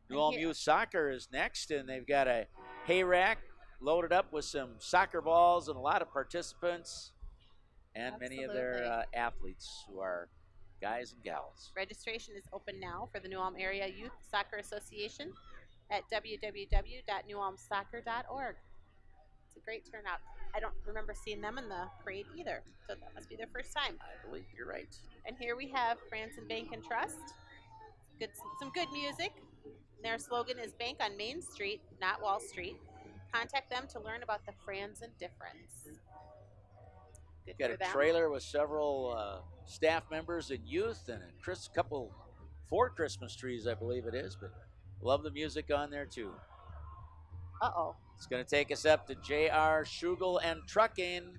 New Ulm Youth Soccer is next, and they've got a hay rack loaded up with some soccer balls and a lot of participants and many of their athletes who are guys and gals. Registration is open now for the New Ulm Area Youth Soccer Association at www.newulmsoccer.org. It's a great turnout. I don't remember seeing them in the parade either, so that must be their first time. I believe you're right. And here we have Franson Bank and Trust. Some good music. Their slogan is Bank on Main Street, not Wall Street. Contact them to learn about the Franson difference. Good Got a trailer with several staff members and youth and a couple, 4 Christmas trees, I believe it is, but love the music on there too. Uh-oh. It's going to take us up to J.R. Schugel and Trucking.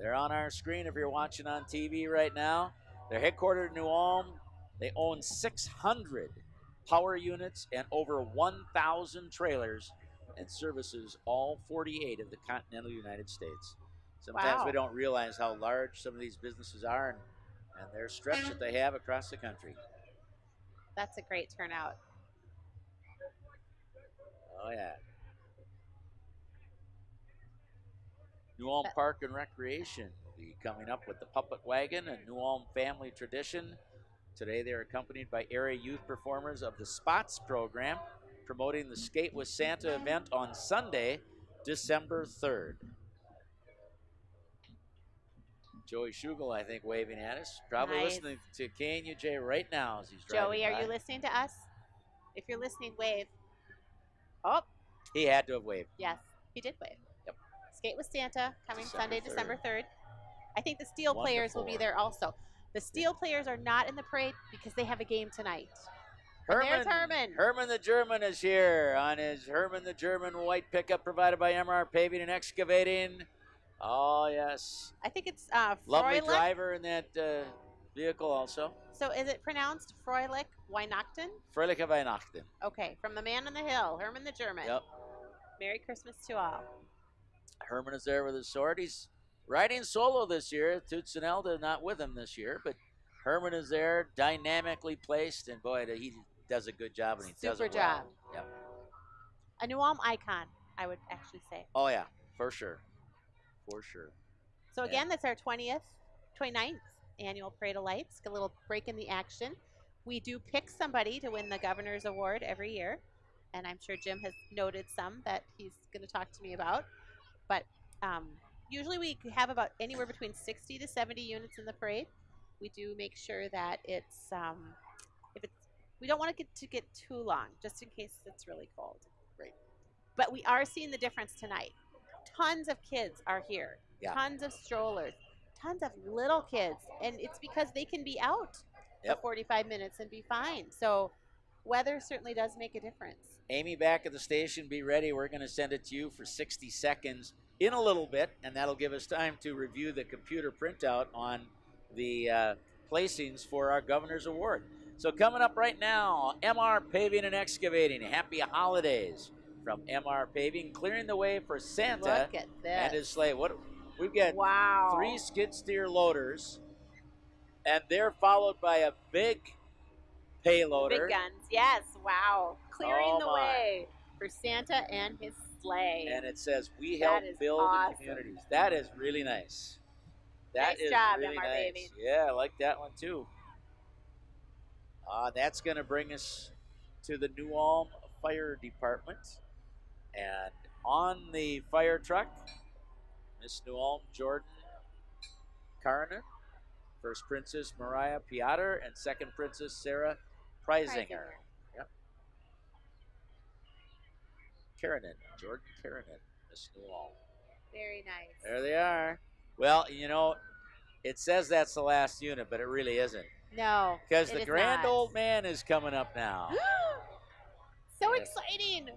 They're on our screen if you're watching on TV right now. They're headquartered in New Ulm. They own 600 power units and over 1,000 trailers and services all 48 of the continental United States. Sometimes we don't realize how large some of these businesses are and their stretch that they have across the country. That's a great turnout. Oh, yeah. New Ulm Park and Recreation will be coming up with the Puppet Wagon, a New Ulm family tradition. Today they are accompanied by area youth performers of the Spots program, promoting the Skate with Santa event on Sunday, December 3rd. Joey Schugel, I think, waving at us. Probably listening to KNUJ right now as he's driving Joey, by. are you listening to us? If you're listening, wave. Oh. He had to have waved. Yes, he did wave. Yep. Skate with Santa, coming Sunday, 3rd. December 3rd. I think the Steel players will be there also. The Steel players are not in the parade because they have a game tonight. There's Herman. Herman the German is here on his Herman the German white pickup provided by MR Paving and Excavating. Oh, yes. I think it's lovely Froelich. driver in that vehicle also. So is it pronounced Froelich Weihnachten? Froelich Weihnachten. Okay, from the man on the hill, Herman the German. Yep. Merry Christmas to all. Herman is there with his sword. He's riding solo this year. Toots and Elda not with him this year, but Herman is there, dynamically placed, and boy, he does a good job, and he does it well. Super job. Yep. A New Ulm icon, I would actually say. Oh, yeah, for sure. For sure. So again, that's our 29th annual Parade of Lights, a little break in the action. We do pick somebody to win the Governor's Award every year, and I'm sure Jim has noted some that he's going to talk to me about. But usually we have about anywhere between 60 to 70 units in the parade. We do make sure that it's, we don't want it to get too long, just in case it's really cold. Right. But we are seeing the difference tonight. Tons of kids are here. Yeah. Tons of strollers. Tons of little kids. And it's because they can be out for 45 minutes and be fine. So weather certainly does make a difference. Amy, back at the station, be ready. We're going to send it to you for 60 seconds in a little bit, and that'll give us time to review the computer printout on the placings for our Governor's Award. So coming up right now, MR Paving and Excavating. Happy holidays from MR Paving, clearing the way for Santa and his sleigh. What we've got 3 skid steer loaders, and they're followed by a big payloader. Big guns, yes, wow. Clearing the way for Santa and his sleigh. And it says, we help build the communities. That is really nice. That nice is job, really MR nice. Paving. Yeah, I like that one too. That's going to bring us to the New Ulm Fire Department. And on the fire truck, Miss New Ulm Jordan Karnen, First Princess Mariah Piotr, and Second Princess Sarah Preisinger. Yep. Karanen, Jordan Karanen, Miss New Ulm. Very nice. There they are. Well, you know, it says that's the last unit, but it really isn't. No, because the grand old man is coming up now. So exciting!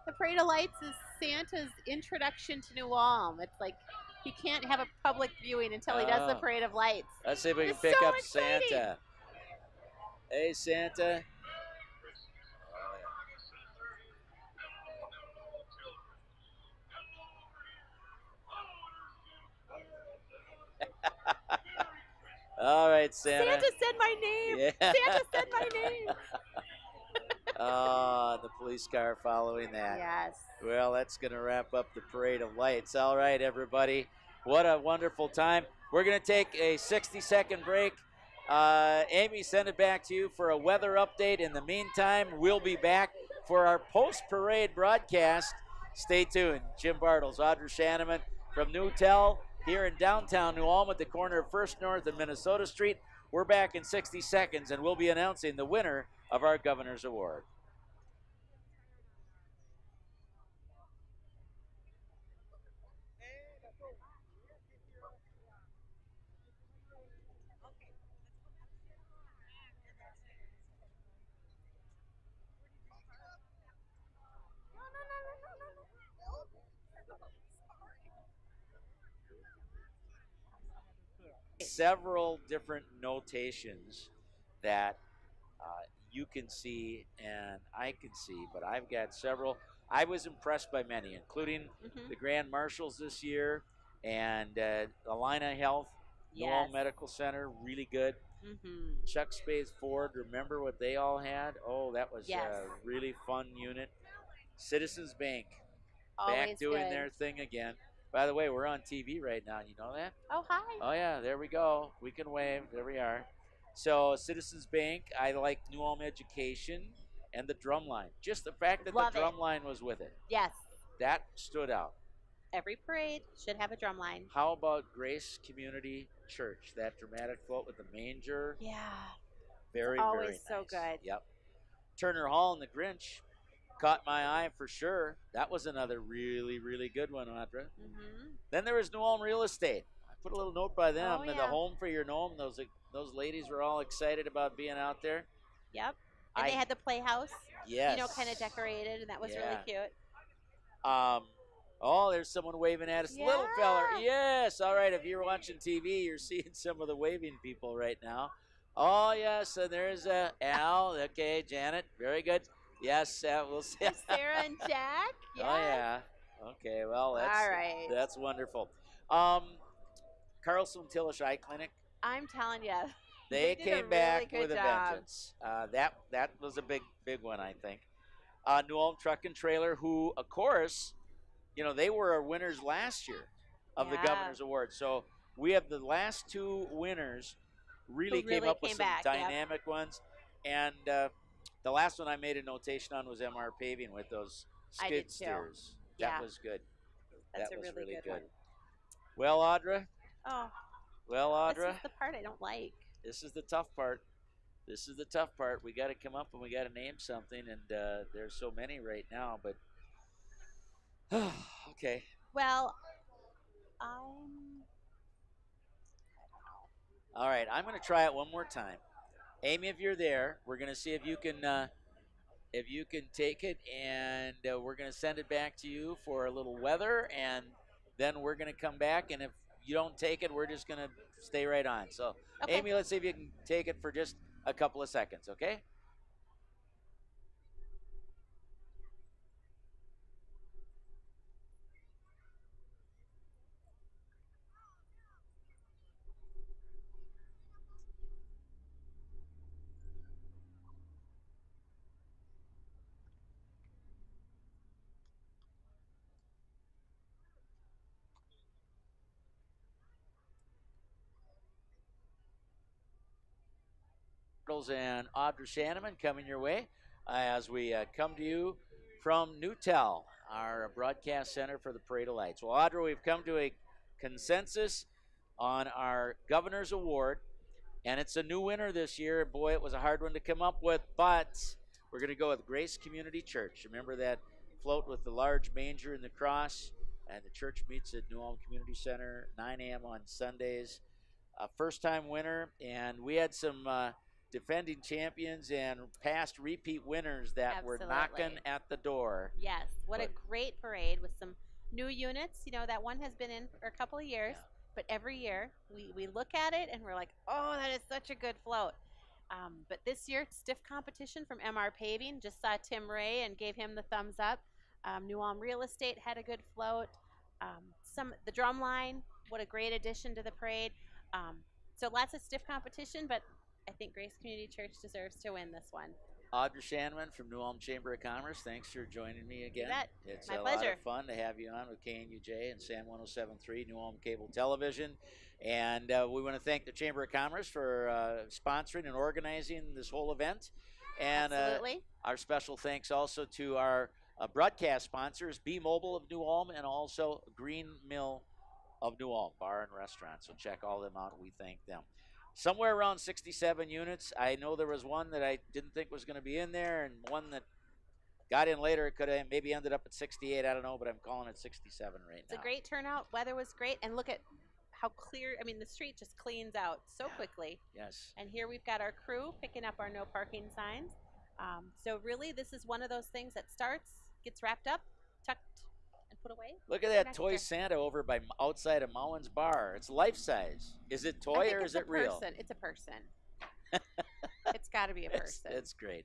The Parade of Lights is Santa's introduction to New Ulm. It's like he can't have a public viewing until he does the Parade of Lights. Let's see if we can pick up Santa. Hey, Santa. All right, Santa. Santa said my name. Yeah. Santa said my name. The police car following that. Yes. Well, that's going to wrap up the Parade of Lights. All right, everybody. What a wonderful time. We're going to take a 60-second break. Amy, send it back to you for a weather update. In the meantime, we'll be back for our post-parade broadcast. Stay tuned. Jim Bartels, Audra Shaneman from Newtel here in downtown New Ulm at the corner of First North and Minnesota Street. We're back in 60 seconds, and we'll be announcing the winner of our Governor's Award. several different notations that you can see and I can see, but I've got several. I was impressed by many, including the Grand Marshals this year and Alina Health, New Ulm Medical Center, really good. Chuck Spades Ford, remember what they all had? Oh, that was a really fun unit. Citizens Bank, back doing their thing again. By the way, we're on TV right now. You know that? Oh, hi. Oh, yeah, there we go. We can wave. There we are. So, Citizens Bank, I like New Ulm Education and the Drumline. Just the fact that the Drumline was with it. Yes. That stood out. Every parade should have a drumline. How about Grace Community Church? That dramatic float with the manger. Yeah. Very, always very nice. So good. Yep. Turner Hall and the Grinch caught my eye for sure. That was another really, really good one, Audra. Then there was New Ulm Real Estate. I put a little note by them. Oh, The Home for Your Gnome. Those ladies were all excited about being out there. Yep. And they had the playhouse. Yes. You know, kind of decorated, and that was really cute. Oh, there's someone waving at us. Little feller. Yes. All right. If you're watching TV, you're seeing some of the waving people right now. Oh, yes. And there's Al. Okay, Janet. Very good. Yes, we'll see. There's Sarah and Jack. Yes. Oh, yeah. Okay, well, that's all right. That's wonderful. Carlson Tillish Eye Clinic. I'm telling you. They came back with a job. vengeance. That was a big one, I think. New Ulm Truck and Trailer, who, of course, you know, they were our winners last year of the Governor's Award. So we have the last two winners really came up with some dynamic ones. And the last one I made a notation on was MR Paving with those skid steers. That was good. That's that was a really good one. Well, Audra. Oh. Well, Audra. This is the part I don't like. This is the tough part. This is the tough part. We got to come up and we got to name something, and there's so many right now. But okay. Well, all right, I'm going to try it one more time. Amy, if you're there, we're going to see if you can take it, and we're going to send it back to you for a little weather, and then we're going to come back, and if you don't take it, we're just going to stay right on. So, Amy, let's see if you can take it for just a couple of seconds, okay? And Audra Shaneman coming your way as we come to you from Newtel, our broadcast center for the Parade of Lights. Well, Audra, we've come to a consensus on our Governor's Award, and it's a new winner this year. Boy, it was a hard one to come up with, but we're going to go with Grace Community Church. Remember that float with the large manger and the cross, and the church meets at New Ulm Community Center, 9 a.m. on Sundays. First-time winner, and we had some defending champions and past repeat winners that were knocking at the door. Yes, what a great parade with some new units. You know, that one has been in for a couple of years, but every year we look at it and we're like, oh, that is such a good float. But this year, stiff competition from MR Paving. Just saw Tim Ray and gave him the thumbs up. New Ulm Real Estate had a good float. The Drumline, what a great addition to the parade. So lots of stiff competition, but I think Grace Community Church deserves to win this one. Audra Shaneman from New Ulm Chamber of Commerce, thanks for joining me again. You bet. It's My a pleasure. lot of fun to have you on with KNUJ and Sam 107.3 New Ulm Cable Television. And we want to thank the Chamber of Commerce for sponsoring and organizing this whole event. And Absolutely. Our special thanks also to our broadcast sponsors, B Mobile of New Ulm and also Green Mill of New Ulm, bar and restaurant. So check all them out. We thank them. Somewhere around 67 units. I know there was one that I didn't think was going to be in there, and one that got in later. It could have maybe ended up at 68. I don't know, but I'm calling it 67 right now. It's a great turnout. Weather was great, and look at how clear. I mean, the street just cleans out so quickly. Yes. And here we've got our crew picking up our no parking signs. So really, this is one of those things that starts, gets wrapped up, tucked, and put away. Look at They're that not toy here. Santa over by outside of Mowen's Bar. It's life size. Is it I toy think or it's is a it real? person. It's a person. It's got to be a person. It's great.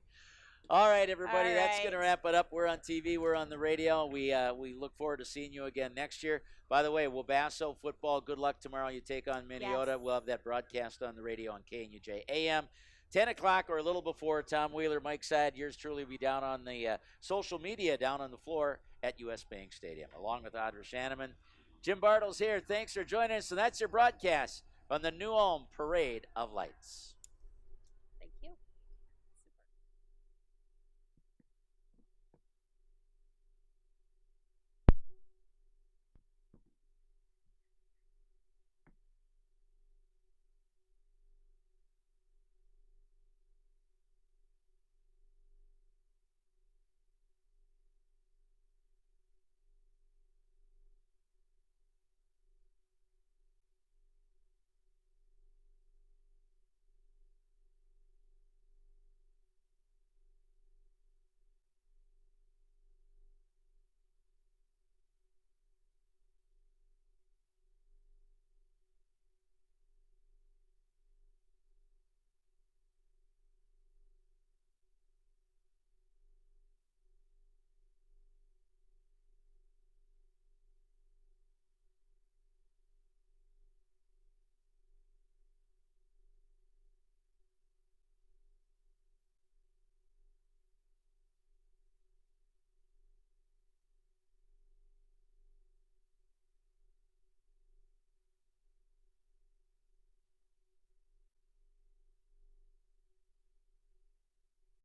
All right, everybody, All that's going to right. wrap it up. We're on TV. We're on the radio. We look forward to seeing you again next year. By the way, Wabasso football, good luck tomorrow. You take on Minnesota. Yes. We'll have that broadcast on the radio on KNUJ AM. 10 o'clock or a little before. Tom Wheeler, Mike Sad, yours truly will be down on the social media, down on the floor at U.S. Bank Stadium, along with Audra Shaneman. Jim Bartels here. Thanks for joining us. And that's your broadcast on the New Ulm Parade of Lights.